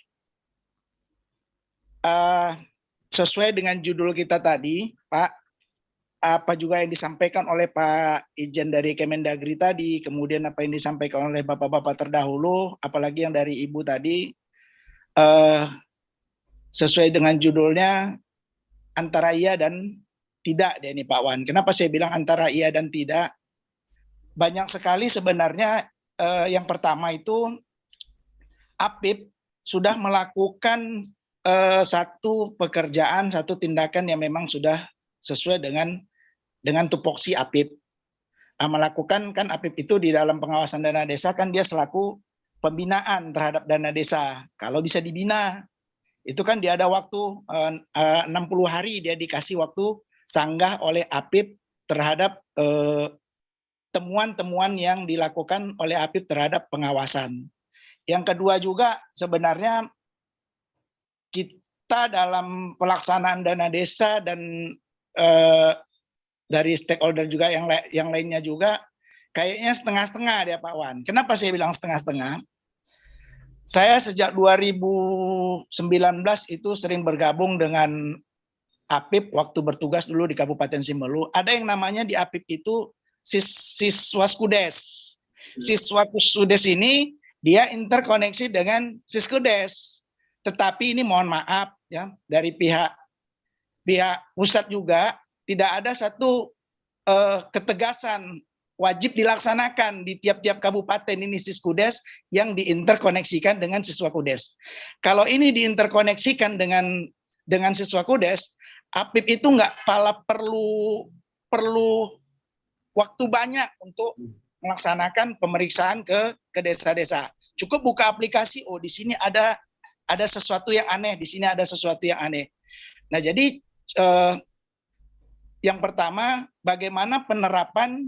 Sesuai dengan judul kita tadi, Pak, apa juga yang disampaikan oleh Pak Ijen dari Kemendagri tadi, kemudian apa yang disampaikan oleh bapak-bapak terdahulu, apalagi yang dari Ibu tadi, sesuai dengan judulnya, antara iya dan tidak deh ini Pak Wan. Kenapa saya bilang antara iya dan tidak? Banyak sekali sebenarnya yang pertama itu APIP sudah melakukan satu pekerjaan, satu tindakan yang memang sudah sesuai dengan tupoksi APIP. Melakukan kan APIP itu di dalam pengawasan dana desa kan dia selaku pembinaan terhadap dana desa. Kalau bisa dibina, itu kan dia ada waktu 60 hari dia dikasih waktu sanggah oleh APIP terhadap temuan-temuan yang dilakukan oleh APIP terhadap pengawasan. Yang kedua juga sebenarnya kita dalam pelaksanaan dana desa dan dari stakeholder juga yang lainnya juga kayaknya setengah-setengah deh Pak Wan. Kenapa saya bilang setengah-setengah? Saya sejak 2019 itu sering bergabung dengan APIP waktu bertugas dulu di Kabupaten Simelu. Ada yang namanya di APIP itu Siswaskudes. Siswaskudes ini dia interkoneksi dengan Siskudes. Tetapi ini mohon maaf ya dari pihak pusat juga tidak ada satu ketegasan wajib dilaksanakan di tiap-tiap kabupaten ini Siskudes yang diinterkoneksikan dengan Siswakudes. Kalau ini diinterkoneksikan dengan Siswakudes, APIP itu nggak perlu waktu banyak untuk melaksanakan pemeriksaan ke desa-desa. Cukup buka aplikasi, oh di sini ada sesuatu yang aneh, di sini ada sesuatu yang aneh. Nah jadi yang pertama, bagaimana penerapan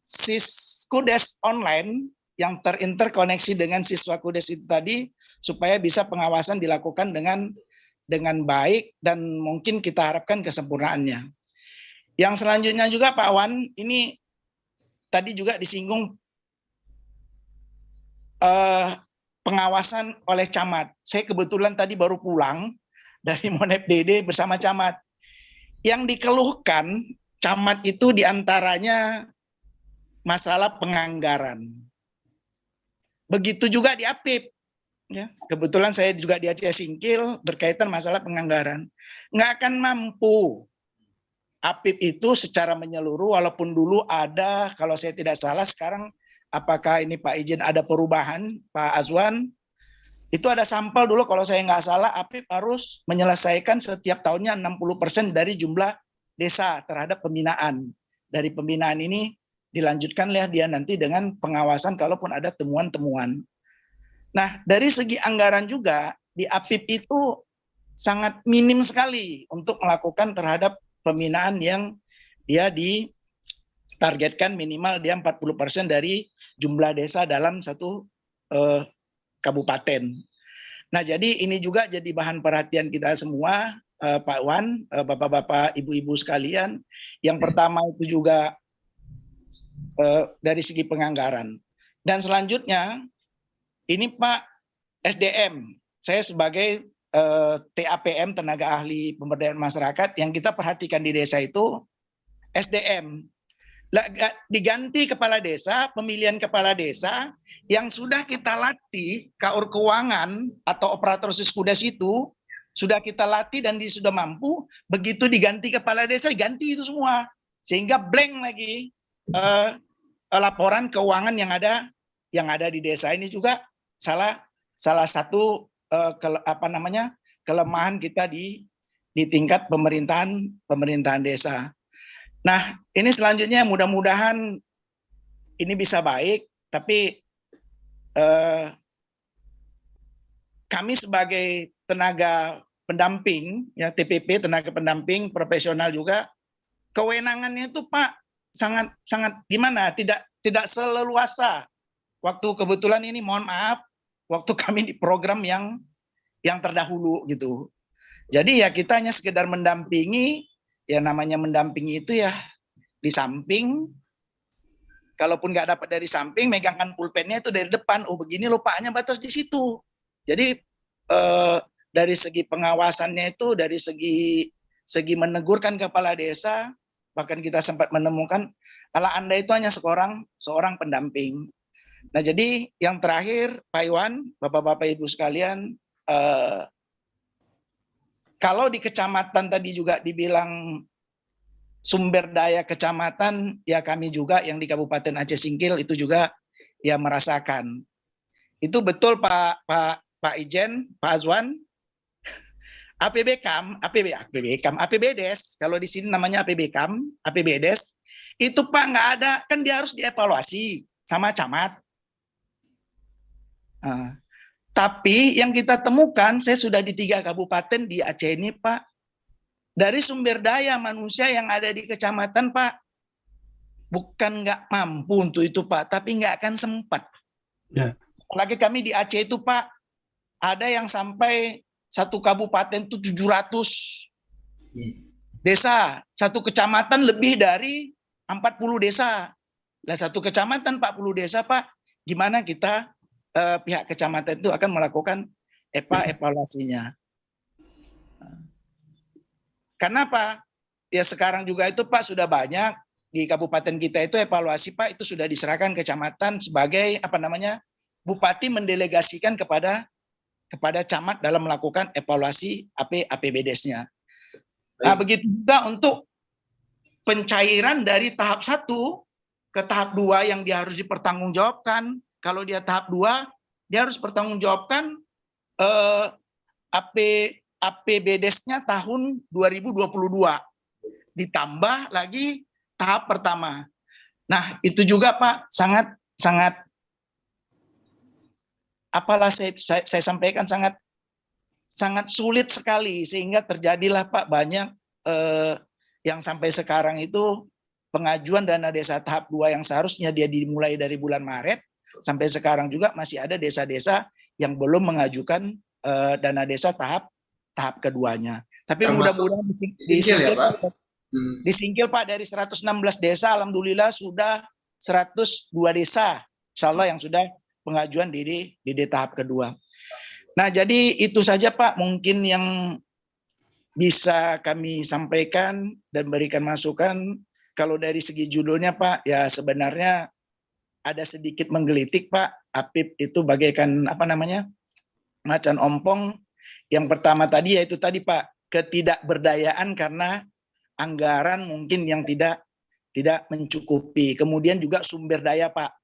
Siskudes online yang terinterkoneksi dengan Siswakudes itu tadi supaya bisa pengawasan dilakukan dengan baik dan mungkin kita harapkan kesempurnaannya. Yang selanjutnya juga Pak Wan, ini tadi juga disinggung pengawasan oleh camat. Saya kebetulan tadi baru pulang dari Monep DD bersama camat. Yang dikeluhkan camat itu diantaranya masalah penganggaran. Begitu juga di APIP. Ya, kebetulan saya juga di Aceh Singkil berkaitan masalah penganggaran. Nggak akan mampu APIP itu secara menyeluruh, walaupun dulu ada, kalau saya tidak salah sekarang, apakah ini Pak Ijen ada perubahan, Pak Azwan, itu ada sampel dulu kalau saya nggak salah, APIP harus menyelesaikan setiap tahunnya 60% dari jumlah desa terhadap pembinaan. Dari pembinaan ini dilanjutkanlah dia nanti dengan pengawasan kalaupun ada temuan-temuan. Nah, dari segi anggaran juga, di APIP itu sangat minim sekali untuk melakukan terhadap pembinaan yang dia ditargetkan minimal dia 40% dari jumlah desa dalam satu kabupaten. Nah, jadi ini juga jadi bahan perhatian kita semua, Pak Wan, Bapak-bapak, Ibu-ibu sekalian. Yang pertama itu juga dari segi penganggaran. Dan selanjutnya, ini Pak SDM, saya sebagai TAPM, Tenaga Ahli Pemberdayaan Masyarakat, yang kita perhatikan di desa itu SDM. Diganti kepala desa, pemilihan kepala desa yang sudah kita latih KUR keuangan atau operator Siskudes itu sudah kita latih dan dia sudah mampu, begitu diganti kepala desa diganti itu semua sehingga blank lagi laporan keuangan yang ada di desa. Ini juga salah satu kelemahan kita di tingkat pemerintahan desa. Nah, ini selanjutnya mudah-mudahan ini bisa baik, tapi kami sebagai tenaga pendamping, ya TPP, tenaga pendamping profesional juga, kewenangannya itu Pak sangat gimana? Tidak seleluasa. Waktu kebetulan ini mohon maaf, waktu kami di program yang terdahulu gitu. Jadi ya kita hanya sekedar mendampingi. Ya namanya mendampingi itu ya di samping, kalaupun nggak dapat dari samping, megangkan pulpennya itu dari depan. Oh begini loh Pak, hanya batas di situ. Jadi dari segi pengawasannya itu, dari segi menegurkan kepala desa, bahkan kita sempat menemukan, ala Anda itu hanya seorang pendamping. Nah jadi yang terakhir Pak Iwan, Bapak-Bapak Ibu sekalian, Kalau di kecamatan tadi juga dibilang sumber daya kecamatan, ya kami juga yang di Kabupaten Aceh Singkil itu juga ya merasakan. Itu betul Pak Ijen, Pak Azwan. APBDes, kalau di sini namanya APBDes, itu Pak nggak ada, kan dia harus dievaluasi sama camat. Nah, tapi yang kita temukan, saya sudah di 3 kabupaten di Aceh ini Pak, dari sumber daya manusia yang ada di kecamatan Pak, bukan nggak mampu untuk itu Pak, tapi nggak akan sempat. Ya. Apalagi kami di Aceh itu Pak, ada yang sampai satu kabupaten itu 700 desa, satu kecamatan lebih dari 40 desa. Nah, satu kecamatan 40 desa Pak, gimana kita pihak kecamatan itu akan melakukan evaluasinya. Kenapa? Ya sekarang juga itu Pak sudah banyak di kabupaten kita itu evaluasi Pak itu sudah diserahkan kecamatan sebagai bupati mendelegasikan kepada camat dalam melakukan evaluasi APBDes-nya. Nah, begitu juga untuk pencairan dari tahap 1 ke tahap 2 yang dia harus dipertanggungjawabkan. Kalau dia tahap 2, dia harus pertanggungjawabkan APBDes-nya tahun 2022. Ditambah lagi tahap pertama. Nah, itu juga Pak sangat apalah saya sampaikan sangat sulit sekali, sehingga terjadilah Pak banyak yang sampai sekarang itu pengajuan dana desa tahap 2 yang seharusnya dia dimulai dari bulan Maret sampai sekarang juga masih ada desa-desa yang belum mengajukan dana desa tahap keduanya. Tapi mudah-mudahan disingkil Pak dari 116 desa, alhamdulillah sudah 102 desa, insya Allah yang sudah pengajuan di tahap kedua. Nah, jadi itu saja Pak mungkin yang bisa kami sampaikan dan berikan masukan. Kalau dari segi judulnya Pak, ya sebenarnya ada sedikit menggelitik Pak. APIP itu bagaikan macan ompong. Yang pertama tadi yaitu tadi Pak, ketidakberdayaan karena anggaran mungkin yang tidak mencukupi. Kemudian juga sumber daya Pak.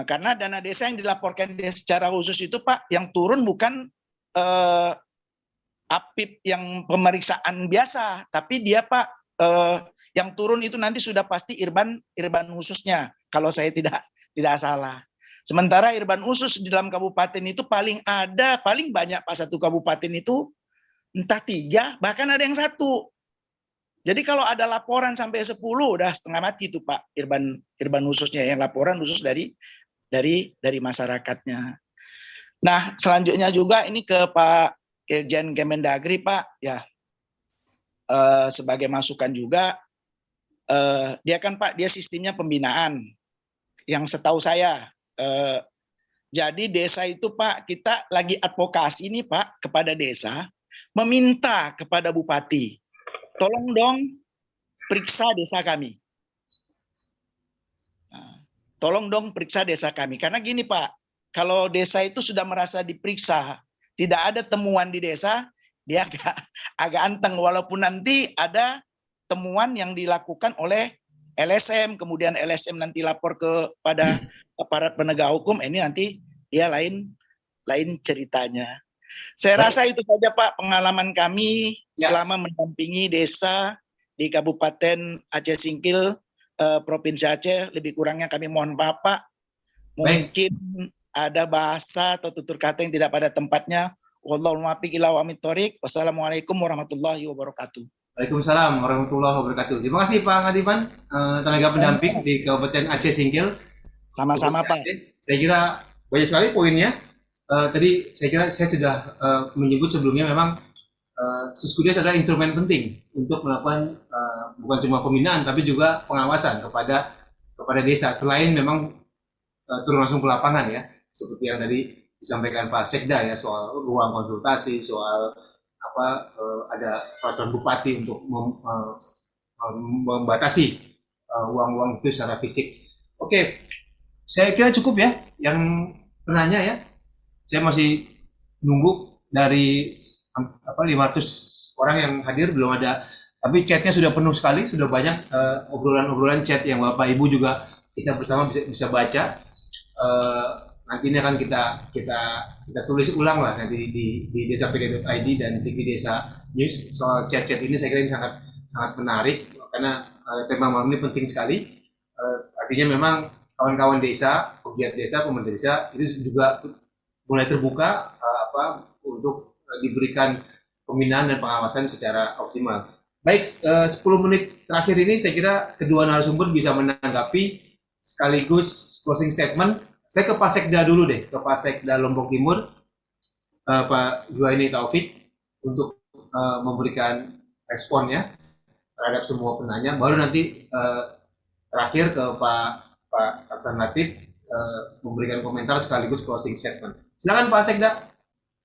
Karena dana desa yang dilaporkan secara khusus itu Pak, yang turun bukan APIP yang pemeriksaan biasa, tapi dia Pak yang turun itu nanti sudah pasti irban khususnya, kalau saya tidak salah. Sementara irban khusus di dalam kabupaten itu paling banyak Pak, satu kabupaten itu entah 3, bahkan ada yang 1. Jadi kalau ada laporan sampai 10 udah setengah mati itu Pak, irban khususnya, yang laporan khusus dari masyarakatnya. Nah, selanjutnya juga ini ke Pak Irjen Kemendagri Pak, ya sebagai masukan juga, dia kan Pak, dia sistemnya pembinaan yang setahu saya. Jadi desa itu Pak, kita lagi advokasi ini Pak kepada desa, meminta kepada bupati, tolong dong periksa desa kami. Tolong dong periksa desa kami. Karena gini Pak, kalau desa itu sudah merasa diperiksa, tidak ada temuan di desa, dia agak anteng. Walaupun nanti ada temuan yang dilakukan oleh LSM, kemudian LSM nanti lapor kepada aparat penegak hukum, ini nanti dia lain ceritanya. Saya rasa itu saja Pak pengalaman kami selama mendampingi desa di Kabupaten Aceh Singkil, Provinsi Aceh. Lebih kurangnya kami mohon maaf Pak. Mungkin ada bahasa atau tutur kata yang tidak pada tempatnya. Wallahul muwaffiq ila aqwamit thoriq. Wassalamualaikum warahmatullahi wabarakatuh. Waalaikumsalam warahmatullahi wabarakatuh. Terima kasih Pak Ngadiman, tenaga pendamping di Kabupaten Aceh Singkil. Sama-sama Pak. Saya kira banyak sekali poinnya. Tadi saya kira saya sudah menyebut sebelumnya, memang Suskudes adalah instrumen penting untuk melakukan bukan cuma pembinaan tapi juga pengawasan kepada desa, selain memang turun langsung ke lapangan ya, seperti yang tadi disampaikan Pak Sekda ya, soal ruang konsultasi, soal ada peraturan bupati untuk membatasi uang-uang itu secara fisik. Oke, saya kira cukup ya yang penanya ya. Saya masih nunggu dari 500 orang yang hadir belum ada, tapi chatnya sudah penuh sekali, sudah banyak obrolan-obrolan chat yang Bapak Ibu juga kita bersama bisa baca. Nanti ini akan kita tulis ulang lah nanti di desapd.id dan TV Desa News soal chat-chat ini. Saya kira ini sangat menarik karena tema malam ini penting sekali. Artinya memang kawan-kawan desa, pegiat desa, pemerintah desa itu juga mulai terbuka untuk diberikan pembinaan dan pengawasan secara optimal. Baik, 10 menit terakhir ini saya kira kedua narasumber bisa menanggapi sekaligus closing statement. Saya ke Pak Sekda dulu deh, ke Pak Sekda Lombok Timur, Pak Juwaini Taufik, untuk memberikan responnya terhadap semua penanya. Baru nanti terakhir ke Pak Arsan Latif memberikan komentar sekaligus closing statement. Silakan Pak Sekda.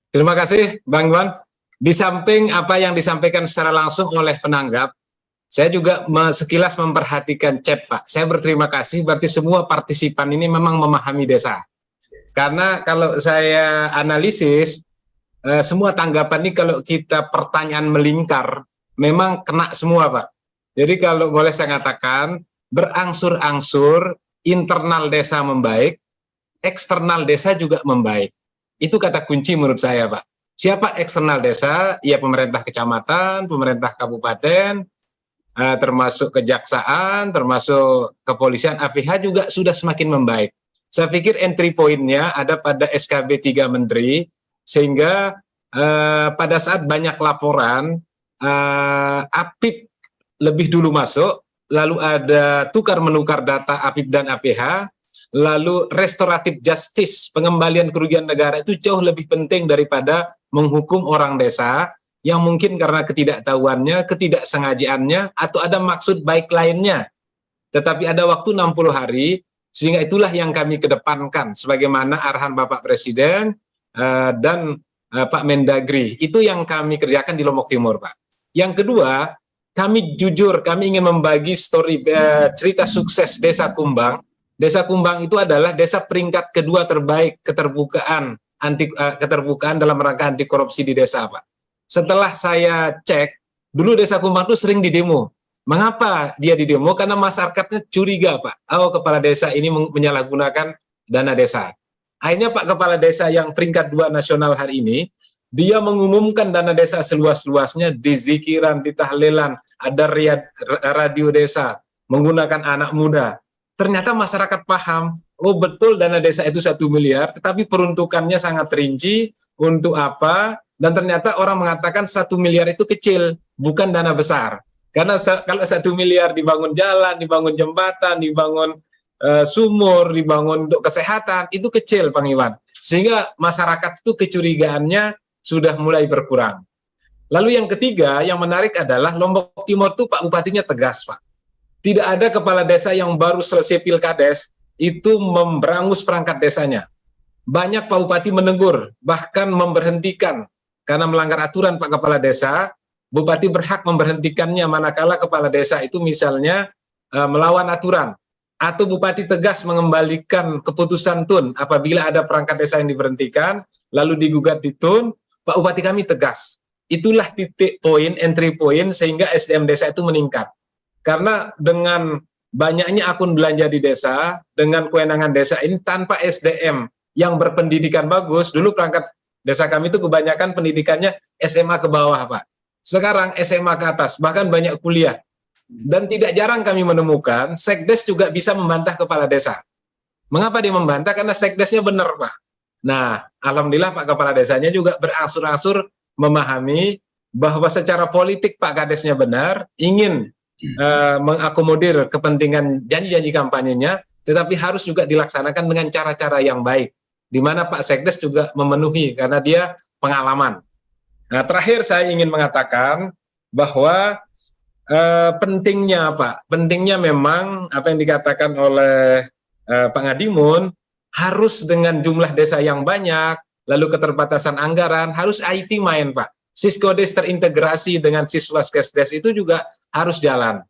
Terima kasih Bang Iwan. Di samping apa yang disampaikan secara langsung oleh penanggap, saya juga sekilas memperhatikan chat, Pak. Saya berterima kasih, berarti semua partisipan ini memang memahami desa. Karena kalau saya analisis, semua tanggapan ini kalau kita pertanyaan melingkar, memang kena semua, Pak. Jadi kalau boleh saya katakan, berangsur-angsur internal desa membaik, eksternal desa juga membaik. Itu kata kunci menurut saya, Pak. Siapa eksternal desa? Ya pemerintah kecamatan, pemerintah kabupaten, termasuk kejaksaan, termasuk kepolisian, APH juga sudah semakin membaik. Saya pikir entry point-nya ada pada SKB 3 Menteri, sehingga pada saat banyak laporan, APIP lebih dulu masuk, lalu ada tukar-menukar data APIP dan APH, lalu restoratif justice, pengembalian kerugian negara itu jauh lebih penting daripada menghukum orang desa, yang mungkin karena ketidaktahuannya, ketidaksengajaannya, atau ada maksud baik lainnya. Tetapi ada waktu 60 hari, sehingga itulah yang kami kedepankan, sebagaimana arahan Bapak Presiden dan Pak Mendagri. Itu yang kami kerjakan di Lombok Timur, Pak. Yang kedua, kami jujur, kami ingin membagi cerita sukses Desa Kumbang. Desa Kumbang itu adalah desa peringkat kedua terbaik keterbukaan dalam rangka anti korupsi di desa, Pak. Setelah saya cek, dulu Desa Kumbang itu sering didemo. Mengapa dia didemo? Karena masyarakatnya curiga, Pak. Oh, kepala desa ini menyalahgunakan dana desa. Akhirnya Pak Kepala Desa yang peringkat 2 nasional hari ini, dia mengumumkan dana desa seluas-luasnya di zikiran, di tahlilan, ada radio desa, menggunakan anak muda. Ternyata masyarakat paham, oh betul dana desa itu 1 miliar, tetapi peruntukannya sangat rinci, untuk apa? Dan ternyata orang mengatakan 1 miliar itu kecil, bukan dana besar. Karena kalau 1 miliar dibangun jalan, dibangun jembatan, dibangun sumur, dibangun untuk kesehatan, itu kecil, Bang Iwan. Sehingga masyarakat itu kecurigaannya sudah mulai berkurang. Lalu yang ketiga, yang menarik adalah Lombok Timur itu Pak Bupatinya tegas, Pak. Tidak ada kepala desa yang baru selesai pilkades, itu memberangus perangkat desanya. Banyak Pak Bupati menegur, bahkan memberhentikan. Karena melanggar aturan Pak Kepala Desa, Bupati berhak memberhentikannya manakala Kepala Desa itu misalnya melawan aturan. Atau Bupati tegas mengembalikan keputusan TUN apabila ada perangkat desa yang diberhentikan, lalu digugat di TUN, Pak Bupati kami tegas. Itulah titik poin, entry point, sehingga SDM desa itu meningkat. Karena dengan banyaknya akun belanja di desa, dengan kewenangan desa ini tanpa SDM yang berpendidikan bagus, dulu perangkat desa kami itu kebanyakan pendidikannya SMA ke bawah, Pak. Sekarang SMA ke atas, bahkan banyak kuliah. Dan tidak jarang kami menemukan, Sekdes juga bisa membantah kepala desa. Mengapa dia membantah? Karena Sekdesnya benar, Pak. Nah, alhamdulillah Pak Kepala Desanya juga berangsur-angsur memahami bahwa secara politik Pak Kadesnya benar, ingin mengakomodir kepentingan janji-janji kampanyenya, tetapi harus juga dilaksanakan dengan cara-cara yang baik. Di mana Pak Sekdes juga memenuhi karena dia pengalaman. Nah, terakhir saya ingin mengatakan bahwa pentingnya Pak, pentingnya memang apa yang dikatakan oleh Pak Ngadimun, harus dengan jumlah desa yang banyak, lalu keterbatasan anggaran, harus IT main, Pak. Siskodes terintegrasi dengan Siswaskesdes itu juga harus jalan.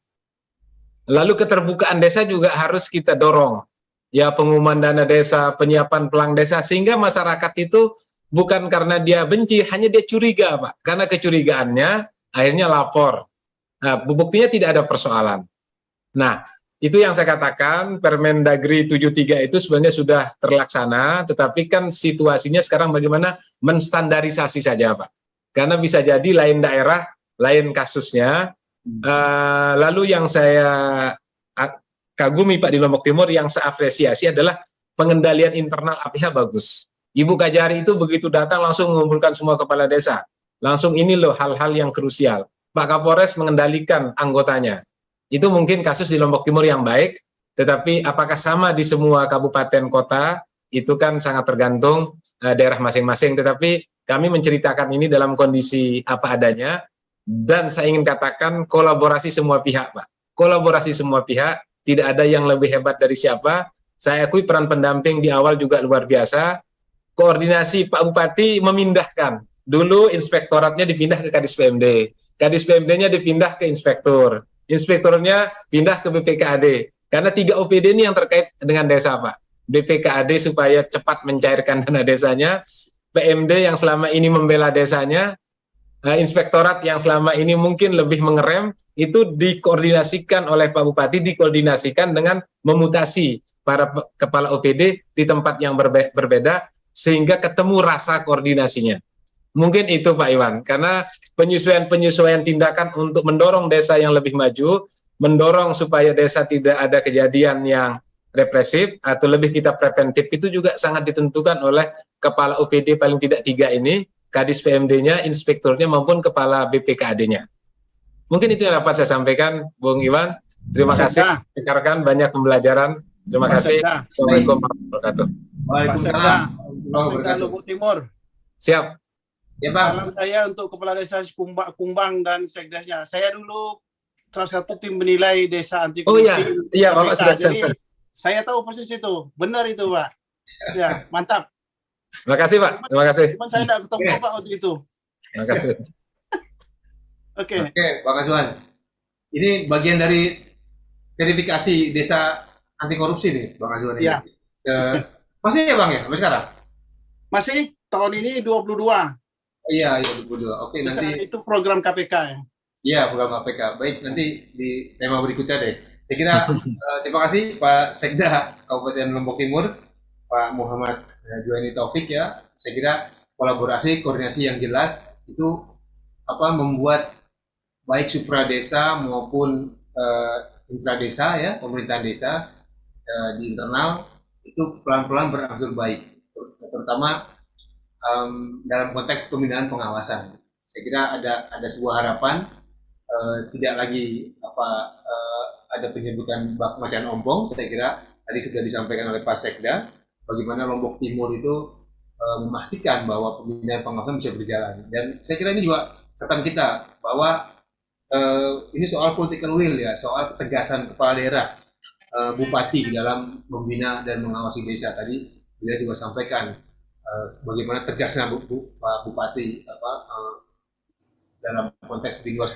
Lalu keterbukaan desa juga harus kita dorong. Ya, pengumuman dana desa, penyiapan pelang desa, sehingga masyarakat itu bukan karena dia benci, hanya dia curiga, Pak. Karena kecurigaannya akhirnya lapor. Nah, buktinya tidak ada persoalan. Nah, itu yang saya katakan, Permendagri 73 itu sebenarnya sudah terlaksana, tetapi kan situasinya sekarang bagaimana menstandarisasi saja, Pak. Karena bisa jadi lain daerah, lain kasusnya. Lalu yang saya kagumi, Pak, di Lombok Timur, yang saya apresiasi adalah pengendalian internal APH bagus. Ibu Kajari itu begitu datang langsung mengumpulkan semua kepala desa. Langsung ini loh hal-hal yang krusial. Pak Kapolres mengendalikan anggotanya. Itu mungkin kasus di Lombok Timur yang baik, tetapi apakah sama di semua kabupaten kota, itu kan sangat tergantung daerah masing-masing. Tetapi kami menceritakan ini dalam kondisi apa adanya, dan saya ingin katakan kolaborasi semua pihak, Pak. Kolaborasi semua pihak, tidak ada yang lebih hebat dari siapa. Saya akui peran pendamping di awal juga luar biasa. Koordinasi Pak Bupati memindahkan. Dulu inspektoratnya dipindah ke Kadis PMD. Kadis PMD-nya dipindah ke inspektur. Inspekturnya pindah ke BPKAD. Karena 3 OPD ini yang terkait dengan desa, Pak. BPKAD supaya cepat mencairkan dana desanya, PMD yang selama ini membela desanya, inspektorat yang selama ini mungkin lebih mengerem, itu dikoordinasikan oleh Pak Bupati, dikoordinasikan dengan memutasi para kepala OPD di tempat yang berbeda, sehingga ketemu rasa koordinasinya. Mungkin itu Pak Iwan, karena penyesuaian tindakan untuk mendorong desa yang lebih maju, mendorong supaya desa tidak ada kejadian yang represif atau lebih kita preventif, itu juga sangat ditentukan oleh kepala OPD paling tidak 3 ini, Kadis PMD-nya, inspekturnya maupun kepala BPKAD-nya. Mungkin itu yang dapat saya sampaikan, Bung Iwan. Terima kasih, rekan-rekan, banyak pembelajaran. Terima kasih. Assalamualaikum warahmatullahi wabarakatuh. Waalaikumsalam. Lombok Timur. Siap. Ya, Bang. Salam saya untuk Kepala Desa Kumbang dan Sekdesnya. Saya dulu salah satu tim menilai desa anti korupsi. Oh iya, Bapak sudah jadi saya tahu persis itu. Benar itu, Pak. Ya, mantap. Terima kasih, Pak. Terima kasih. Cuman saya tidak ketemu Pak waktu itu. Terima kasih. Oke, Pak Kaswan. Ini bagian dari verifikasi desa anti korupsi nih, Bang Kaswan. Iya. Masih ya, Bang, ya? Sampai sekarang? Masih tahun ini 22. Iya, 22. Oke, nanti Itu program KPK ya. iya, program KPK. Baik, nanti di tema berikutnya deh. Saya kira terima kasih Pak Sekda Kabupaten Lombok Timur, Pak Muhammad Juwaini Taufik ya. Saya kira kolaborasi, koordinasi yang jelas itu membuat baik supra desa maupun intradesa ya, pemerintahan desa di internal itu pelan-pelan berangsur baik. Terutama dalam konteks pembinaan pengawasan. Saya kira ada sebuah harapan, tidak lagi ada penyebutan bak macan ompong. Saya kira tadi sudah disampaikan oleh Pak Sekda bagaimana Lombok Timur itu memastikan bahwa pembinaan pengawasan bisa berjalan. Dan saya kira ini juga catatan kita bahwa ini soal political will ya, soal ketegasan kepala daerah, bupati dalam membina dan mengawasi desa. Tadi beliau juga sampaikan bagaimana tegasnya Pak Bupati dalam konteks tinggal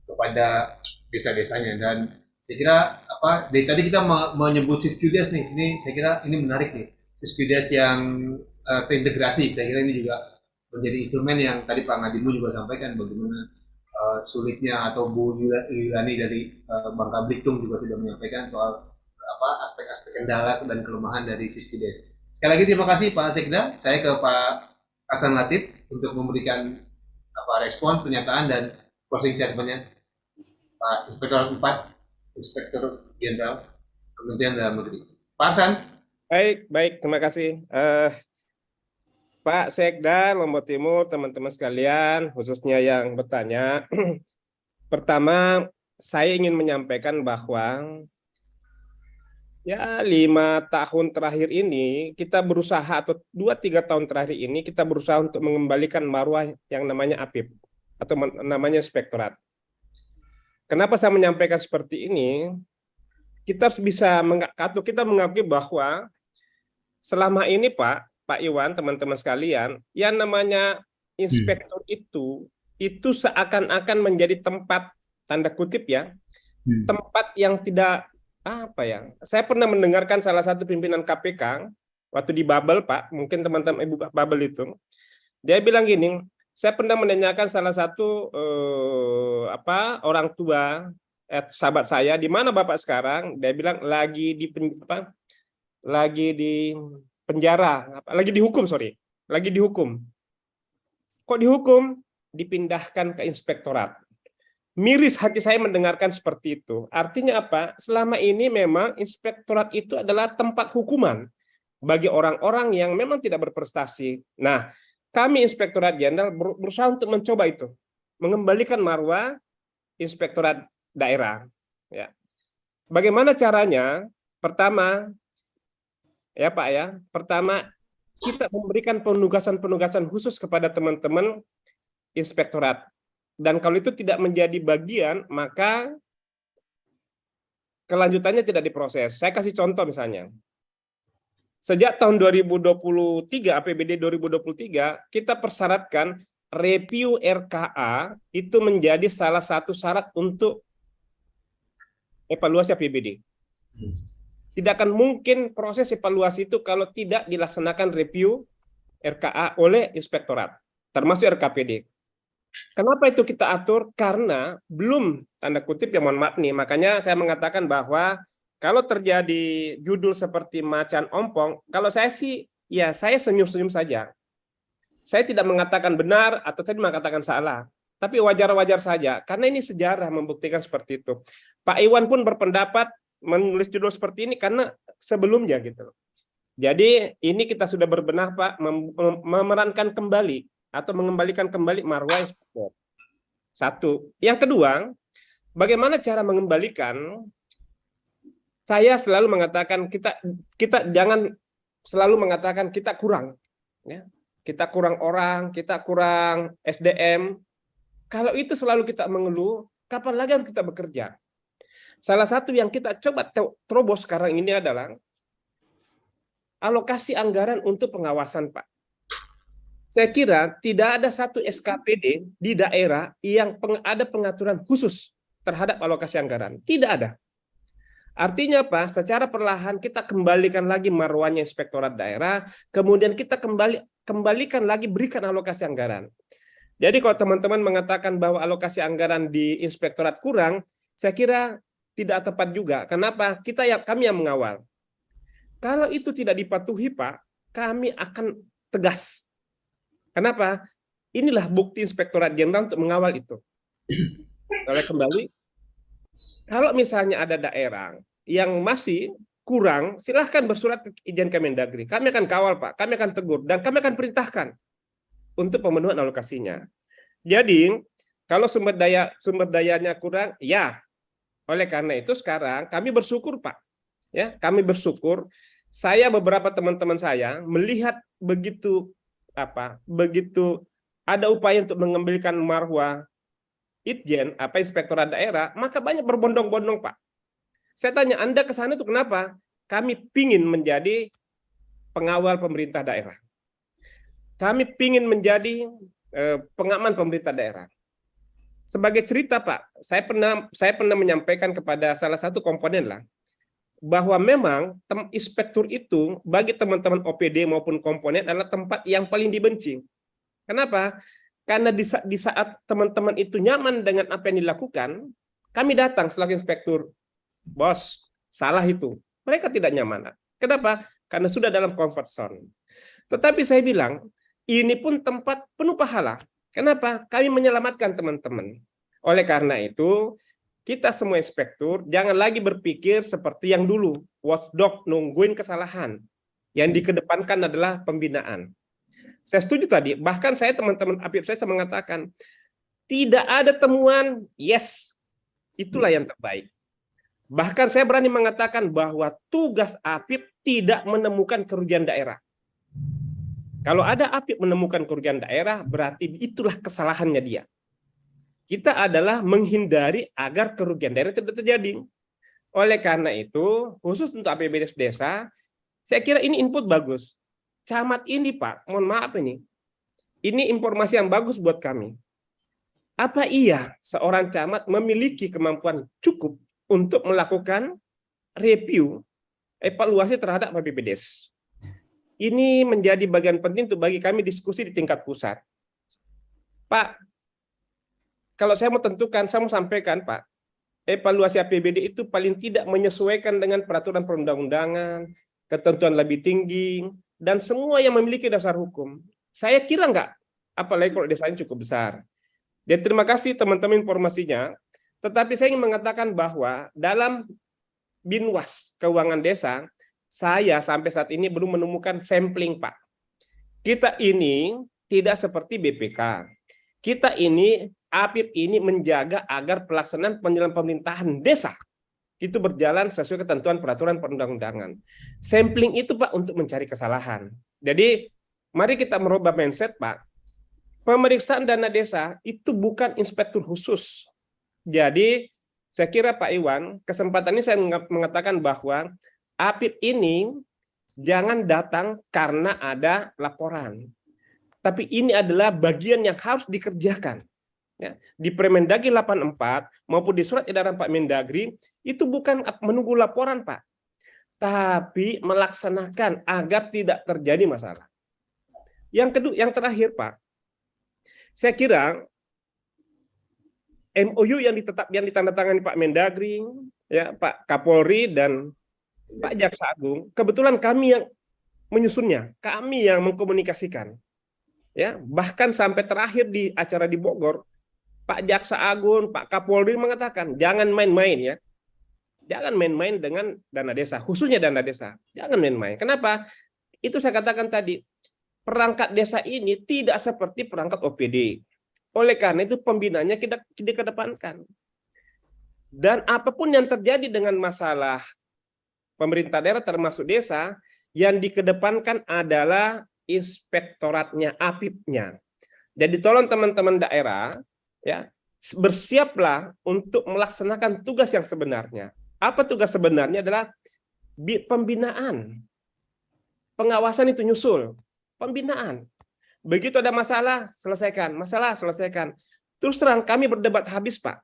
kepada desa-desanya. Dan saya kira dari tadi kita menyebut Siskudes nih, ini saya kira ini menarik nih, Siskudes yang terintegrasi. Saya kira ini juga menjadi instrumen yang tadi Pak Ngadimu juga sampaikan bagaimana sulitnya, atau Bu Yulani dari Bangka Belitung juga sudah menyampaikan soal aspek-aspek kendala dan kelemahan dari Siskudes. Sekali lagi terima kasih Pak Sekda. Saya ke Pak Hasan Latif untuk memberikan respon, pernyataan, dan closing statement-nya. Pak Inspektur 4, Inspektur Jenderal Kementerian Dalam Negeri. Pak Hasan. Baik, terima kasih. Pak Sekda Lombok Timur, teman-teman sekalian, khususnya yang bertanya. Pertama, saya ingin menyampaikan bahwa 5 tahun terakhir ini kita berusaha, atau 2-3 tahun terakhir ini kita berusaha untuk mengembalikan marwah yang namanya APIP atau namanya inspektorat. Kenapa saya menyampaikan seperti ini? Kita harus bisa kita mengakui bahwa selama ini Pak Iwan, teman-teman sekalian, yang namanya inspektor itu seakan-akan menjadi tempat, tanda kutip ya, tempat yang tidak saya pernah mendengarkan salah satu pimpinan KPK waktu di Babel, Pak, mungkin teman-teman Ibu Babel itu, dia bilang gini, saya pernah menanyakan salah satu orang tua sahabat saya, di mana Bapak sekarang? Dia bilang lagi di penjara, lagi dihukum, lagi dihukum. Kok dihukum? Dipindahkan ke inspektorat. Miris hati saya mendengarkan seperti itu. Artinya apa? Selama ini memang inspektorat itu adalah tempat hukuman bagi orang-orang yang memang tidak berprestasi. Nah, kami Inspektorat Jenderal berusaha untuk mencoba itu, mengembalikan marwah inspektorat daerah. Ya. Bagaimana caranya? Pertama, ya Pak ya, pertama kita memberikan penugasan-penugasan khusus kepada teman-teman inspektorat. Dan kalau itu tidak menjadi bagian, maka kelanjutannya tidak diproses. Saya kasih contoh misalnya. Sejak tahun 2023, APBD 2023, kita persyaratkan review RKA itu menjadi salah satu syarat untuk evaluasi APBD. Tidak akan mungkin proses evaluasi itu kalau tidak dilaksanakan review RKA oleh inspektorat, termasuk RKPD. Kenapa itu kita atur? Karena belum, tanda kutip ya mohon maaf nih, makanya saya mengatakan bahwa kalau terjadi judul seperti macan ompong, kalau saya sih, ya saya senyum-senyum saja. Saya tidak mengatakan benar atau saya mengatakan salah, tapi wajar-wajar saja, karena ini sejarah membuktikan seperti itu. Pak Iwan pun berpendapat menulis judul seperti ini karena sebelumnya gitu. Jadi ini kita sudah berbenah Pak, memerankan kembali atau mengembalikan kembali marwah inspektor. Satu. Yang kedua, bagaimana cara mengembalikan? Saya selalu mengatakan kita jangan selalu mengatakan kita kurang, ya. Kita kurang orang, kita kurang SDM. Kalau itu selalu kita mengeluh, kapan lagi harus kita bekerja? Salah satu yang kita coba terobos sekarang ini adalah alokasi anggaran untuk pengawasan, Pak. Saya kira tidak ada satu SKPD di daerah yang ada pengaturan khusus terhadap alokasi anggaran. Tidak ada. Artinya apa? Secara perlahan kita kembalikan lagi marwahnya inspektorat daerah, kemudian kita kembalikan lagi berikan alokasi anggaran. Jadi kalau teman-teman mengatakan bahwa alokasi anggaran di inspektorat kurang, saya kira tidak tepat juga. Kenapa? Kami yang mengawal. Kalau itu tidak dipatuhi, Pak, kami akan tegas. Kenapa? Inilah bukti Inspektorat Jenderal untuk mengawal itu. Oleh kembali, kalau misalnya ada daerah yang masih kurang, silahkan bersurat ke Ijen Kemendagri. Kami akan kawal, Pak. Kami akan tegur. Dan kami akan perintahkan untuk pemenuhan alokasinya. Jadi, kalau sumber dayanya kurang, ya. Oleh karena itu sekarang kami bersyukur, Pak. Ya, kami bersyukur. Saya beberapa teman-teman saya melihat begitu ada upaya untuk mengembalikan marwah Itjen, inspektorat daerah, maka banyak berbondong-bondong, Pak. Saya tanya, Anda ke sana itu kenapa? Kami pingin menjadi pengawal pemerintah daerah. Kami pingin menjadi pengaman pemerintah daerah. Sebagai cerita, Pak, saya pernah menyampaikan kepada salah satu komponen lah, bahwa memang inspektur itu bagi teman-teman OPD maupun komponen adalah tempat yang paling dibenci. Kenapa? Karena di saat teman-teman itu nyaman dengan apa yang dilakukan, kami datang selaku inspektur, bos, salah itu. Mereka tidak nyaman. Kenapa? Karena sudah dalam comfort zone. Tetapi saya bilang, ini pun tempat penuh pahala. Kenapa? Kami menyelamatkan teman-teman. Oleh karena itu, kita semua inspektur jangan lagi berpikir seperti yang dulu, watchdog nungguin kesalahan. Yang dikedepankan adalah pembinaan. Saya setuju tadi, bahkan saya teman-teman APIP saya mengatakan, tidak ada temuan, yes, itulah yang terbaik. Bahkan saya berani mengatakan bahwa tugas APIP tidak menemukan kerugian daerah. Kalau ada APIP menemukan kerugian daerah, berarti itulah kesalahannya dia. Kita adalah menghindari agar kerugian daerah tidak terjadi. Oleh karena itu, khusus untuk APBD desa, saya kira ini input bagus. Camat ini, Pak, mohon maaf ini informasi yang bagus buat kami. Apa iya seorang camat memiliki kemampuan cukup untuk melakukan review, evaluasi terhadap APBDes? Ini menjadi bagian penting untuk bagi kami diskusi di tingkat pusat. Pak, kalau saya mau tentukan, saya mau sampaikan, Pak, evaluasi APBD itu paling tidak menyesuaikan dengan peraturan perundang-undangan, ketentuan lebih tinggi, dan semua yang memiliki dasar hukum. Saya kira enggak, apalagi kalau desanya cukup besar. Dan terima kasih teman-teman informasinya, tetapi saya ingin mengatakan bahwa dalam Binwas Keuangan Desa, saya sampai saat ini belum menemukan sampling, Pak. Kita ini tidak seperti BPK. Kita ini, APIP ini menjaga agar pelaksanaan penyelenggaraan pemerintahan desa itu berjalan sesuai ketentuan peraturan perundang-undangan. Sampling itu, Pak, untuk mencari kesalahan. Jadi, mari kita merubah mindset, Pak. Pemeriksaan dana desa itu bukan inspektur khusus. Jadi, saya kira Pak Iwan, kesempatan ini saya mengatakan bahwa APIP ini jangan datang karena ada laporan. Tapi ini adalah bagian yang harus dikerjakan. Ya, di Permendagri 84 maupun di surat edaran Pak Mendagri, itu bukan menunggu laporan, Pak. Tapi melaksanakan agar tidak terjadi masalah. Yang kedua, yang terakhir, Pak. Saya kira MOU yang ditandatangani Pak Mendagri, ya, Pak Kapolri dan Pak Jaksa Agung, kebetulan kami yang menyusunnya, kami yang mengkomunikasikan. Ya, bahkan sampai terakhir di acara di Bogor, Pak Jaksa Agung, Pak Kapolri mengatakan jangan main-main ya. Jangan main-main dengan dana desa, khususnya dana desa. Jangan main-main. Kenapa? Itu saya katakan tadi, perangkat desa ini tidak seperti perangkat OPD. Oleh karena itu pembinaannya kita dikedepankan. Dan apapun yang terjadi dengan masalah pemerintah daerah termasuk desa, yang dikedepankan adalah inspektoratnya, APIP-nya. Jadi tolong teman-teman daerah, ya, bersiaplah untuk melaksanakan tugas yang sebenarnya. Apa tugas sebenarnya? Adalah pembinaan. Pengawasan itu nyusul. Pembinaan. Begitu ada masalah, selesaikan. Masalah, selesaikan. Terus terang, kami berdebat habis, Pak.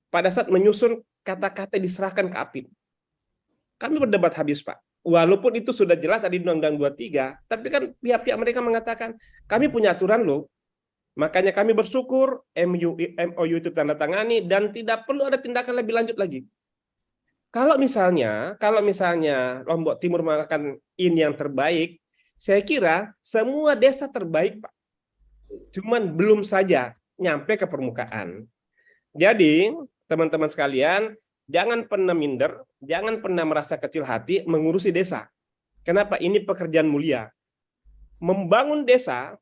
Pada saat menyusun kata-kata diserahkan ke APIP. Kami berdebat habis, Pak. Walaupun itu sudah jelas tadi Undang-Undang 23, tapi kan pihak-pihak mereka mengatakan, kami punya aturan loh. Makanya kami bersyukur MOU itu tanda tangani dan tidak perlu ada tindakan lebih lanjut lagi. Kalau misalnya Lombok Timur mengatakan ini yang terbaik, saya kira semua desa terbaik, Pak. Cuman belum saja nyampe ke permukaan. Jadi, teman-teman sekalian, jangan pernah minder, jangan pernah merasa kecil hati mengurusi desa. Kenapa? Ini pekerjaan mulia. Membangun desa,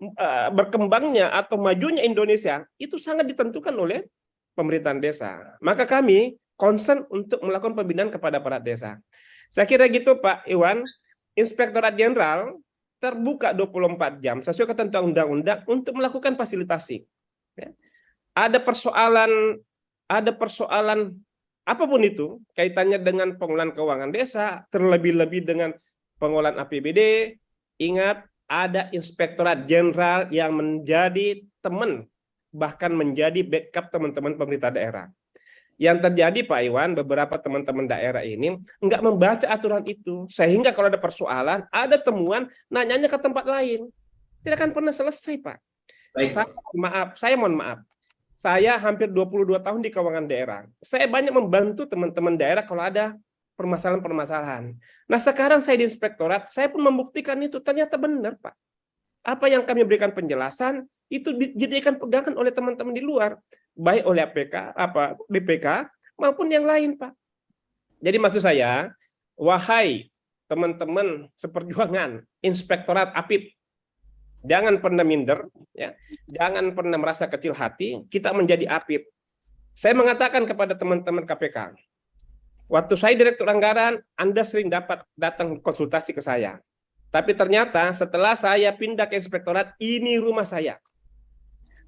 berkembangnya atau majunya Indonesia, itu sangat ditentukan oleh pemerintahan desa. Maka kami concern untuk melakukan pembinaan kepada para desa. Saya kira gitu, Pak Iwan. Inspektorat Jenderal terbuka 24 jam sesuai ketentuan undang-undang untuk melakukan fasilitasi. Ada persoalan apapun itu kaitannya dengan pengelolaan keuangan desa, terlebih-lebih dengan pengelolaan APBD. Ingat, ada Inspektorat Jenderal yang menjadi teman, bahkan menjadi backup teman-teman pemerintah daerah. Yang terjadi, Pak Iwan, beberapa teman-teman daerah ini nggak membaca aturan itu, sehingga kalau ada persoalan, ada temuan, nanyanya ke tempat lain. Tidak akan pernah selesai, Pak. Baik. Saya mohon maaf. Saya hampir 22 tahun di keuangan daerah. Saya banyak membantu teman-teman daerah kalau ada permasalahan-permasalahan. Nah, sekarang saya di inspektorat, saya pun membuktikan itu ternyata benar, Pak. Apa yang kami berikan penjelasan itu dijadikan pegangan oleh teman-teman di luar, baik oleh BPK maupun yang lain, Pak. Jadi maksud saya, wahai teman-teman seperjuangan Inspektorat APIP, jangan pernah minder, ya, jangan pernah merasa kecil hati. Kita menjadi APIP. Saya mengatakan kepada teman-teman KPK, waktu saya Direktur Anggaran, Anda sering datang konsultasi ke saya. Tapi ternyata setelah saya pindah ke inspektorat, ini rumah saya.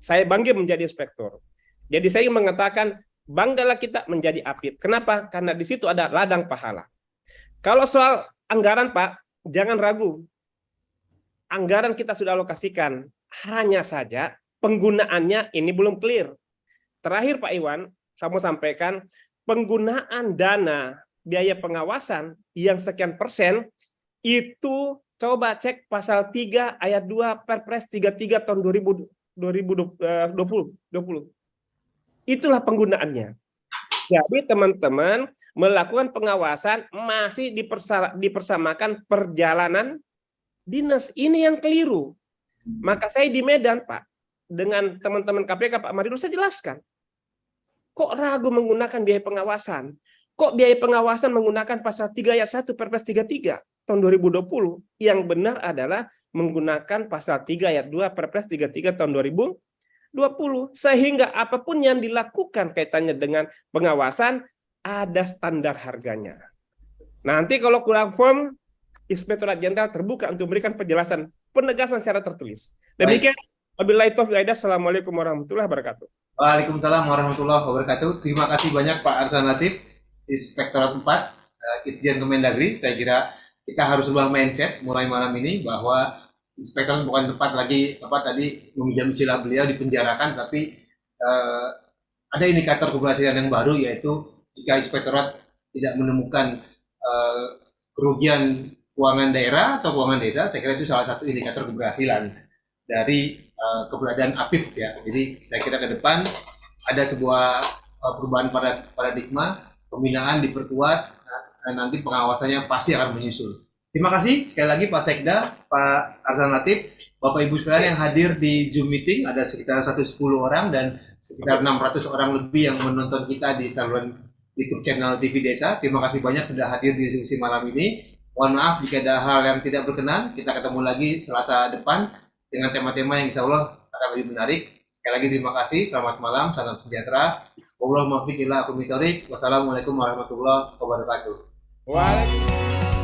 Saya bangga menjadi inspektor. Jadi saya ingin mengatakan, banggalah kita menjadi APIP. Kenapa? Karena di situ ada ladang pahala. Kalau soal anggaran, Pak, jangan ragu. Anggaran kita sudah alokasikan. Hanya saja penggunaannya ini belum clear. Terakhir, Pak Iwan, saya mau sampaikan, penggunaan dana biaya pengawasan yang sekian persen itu coba cek pasal 3 ayat 2 Perpres 33 tahun 2020. Itulah penggunaannya. Jadi teman-teman melakukan pengawasan masih dipersamakan perjalanan dinas. Ini yang keliru. Maka saya di Medan, Pak, dengan teman-teman KPK, Pak Marilu, saya jelaskan. Kok ragu menggunakan biaya pengawasan? Kok biaya pengawasan menggunakan pasal 3 ayat 1 Perpres 33 tahun 2020? Yang benar adalah menggunakan pasal 3 ayat 2 Perpres 33 tahun 2020. Sehingga apapun yang dilakukan kaitannya dengan pengawasan, ada standar harganya. Nanti kalau kurang firm, Inspektorat Jenderal terbuka untuk memberikan penjelasan, penegasan secara tertulis. Demikian. Wabillahi taufiq wal hidayah. Assalamualaikum warahmatullahi wabarakatuh. Waalaikumsalam warahmatullahi wabarakatuh. Terima kasih banyak Pak Arsan Latif, Inspektorat 4, Itjen Kemendagri. Saya kira kita harus ubah mindset mulai malam ini bahwa Inspektorat bukan tempat lagi tadi meminjam istilah beliau dipenjarakan, tapi ada indikator keberhasilan yang baru, yaitu jika Inspektorat tidak menemukan kerugian keuangan daerah atau keuangan desa. Saya kira itu salah satu indikator keberhasilan dari keberadaan APIP ya. Jadi saya kira ke depan ada sebuah perubahan paradigma, pembinaan diperkuat, dan nanti pengawasannya pasti akan menyusul. Terima kasih sekali lagi Pak Sekda, Pak Arsan Latif, Bapak Ibu sekalian yang hadir di Zoom meeting, ada sekitar 110 orang dan sekitar 600 orang lebih yang menonton kita di saluran YouTube channel TV Desa. Terima kasih banyak sudah hadir di diskusi malam ini. Mohon maaf jika ada hal yang tidak berkenan. Kita ketemu lagi Selasa depan dengan tema-tema yang insya Allah akan lebih menarik. Sekali lagi terima kasih, selamat malam, salam sejahtera. Wassalamualaikum warahmatullahi wabarakatuh. Waalaikumsalam.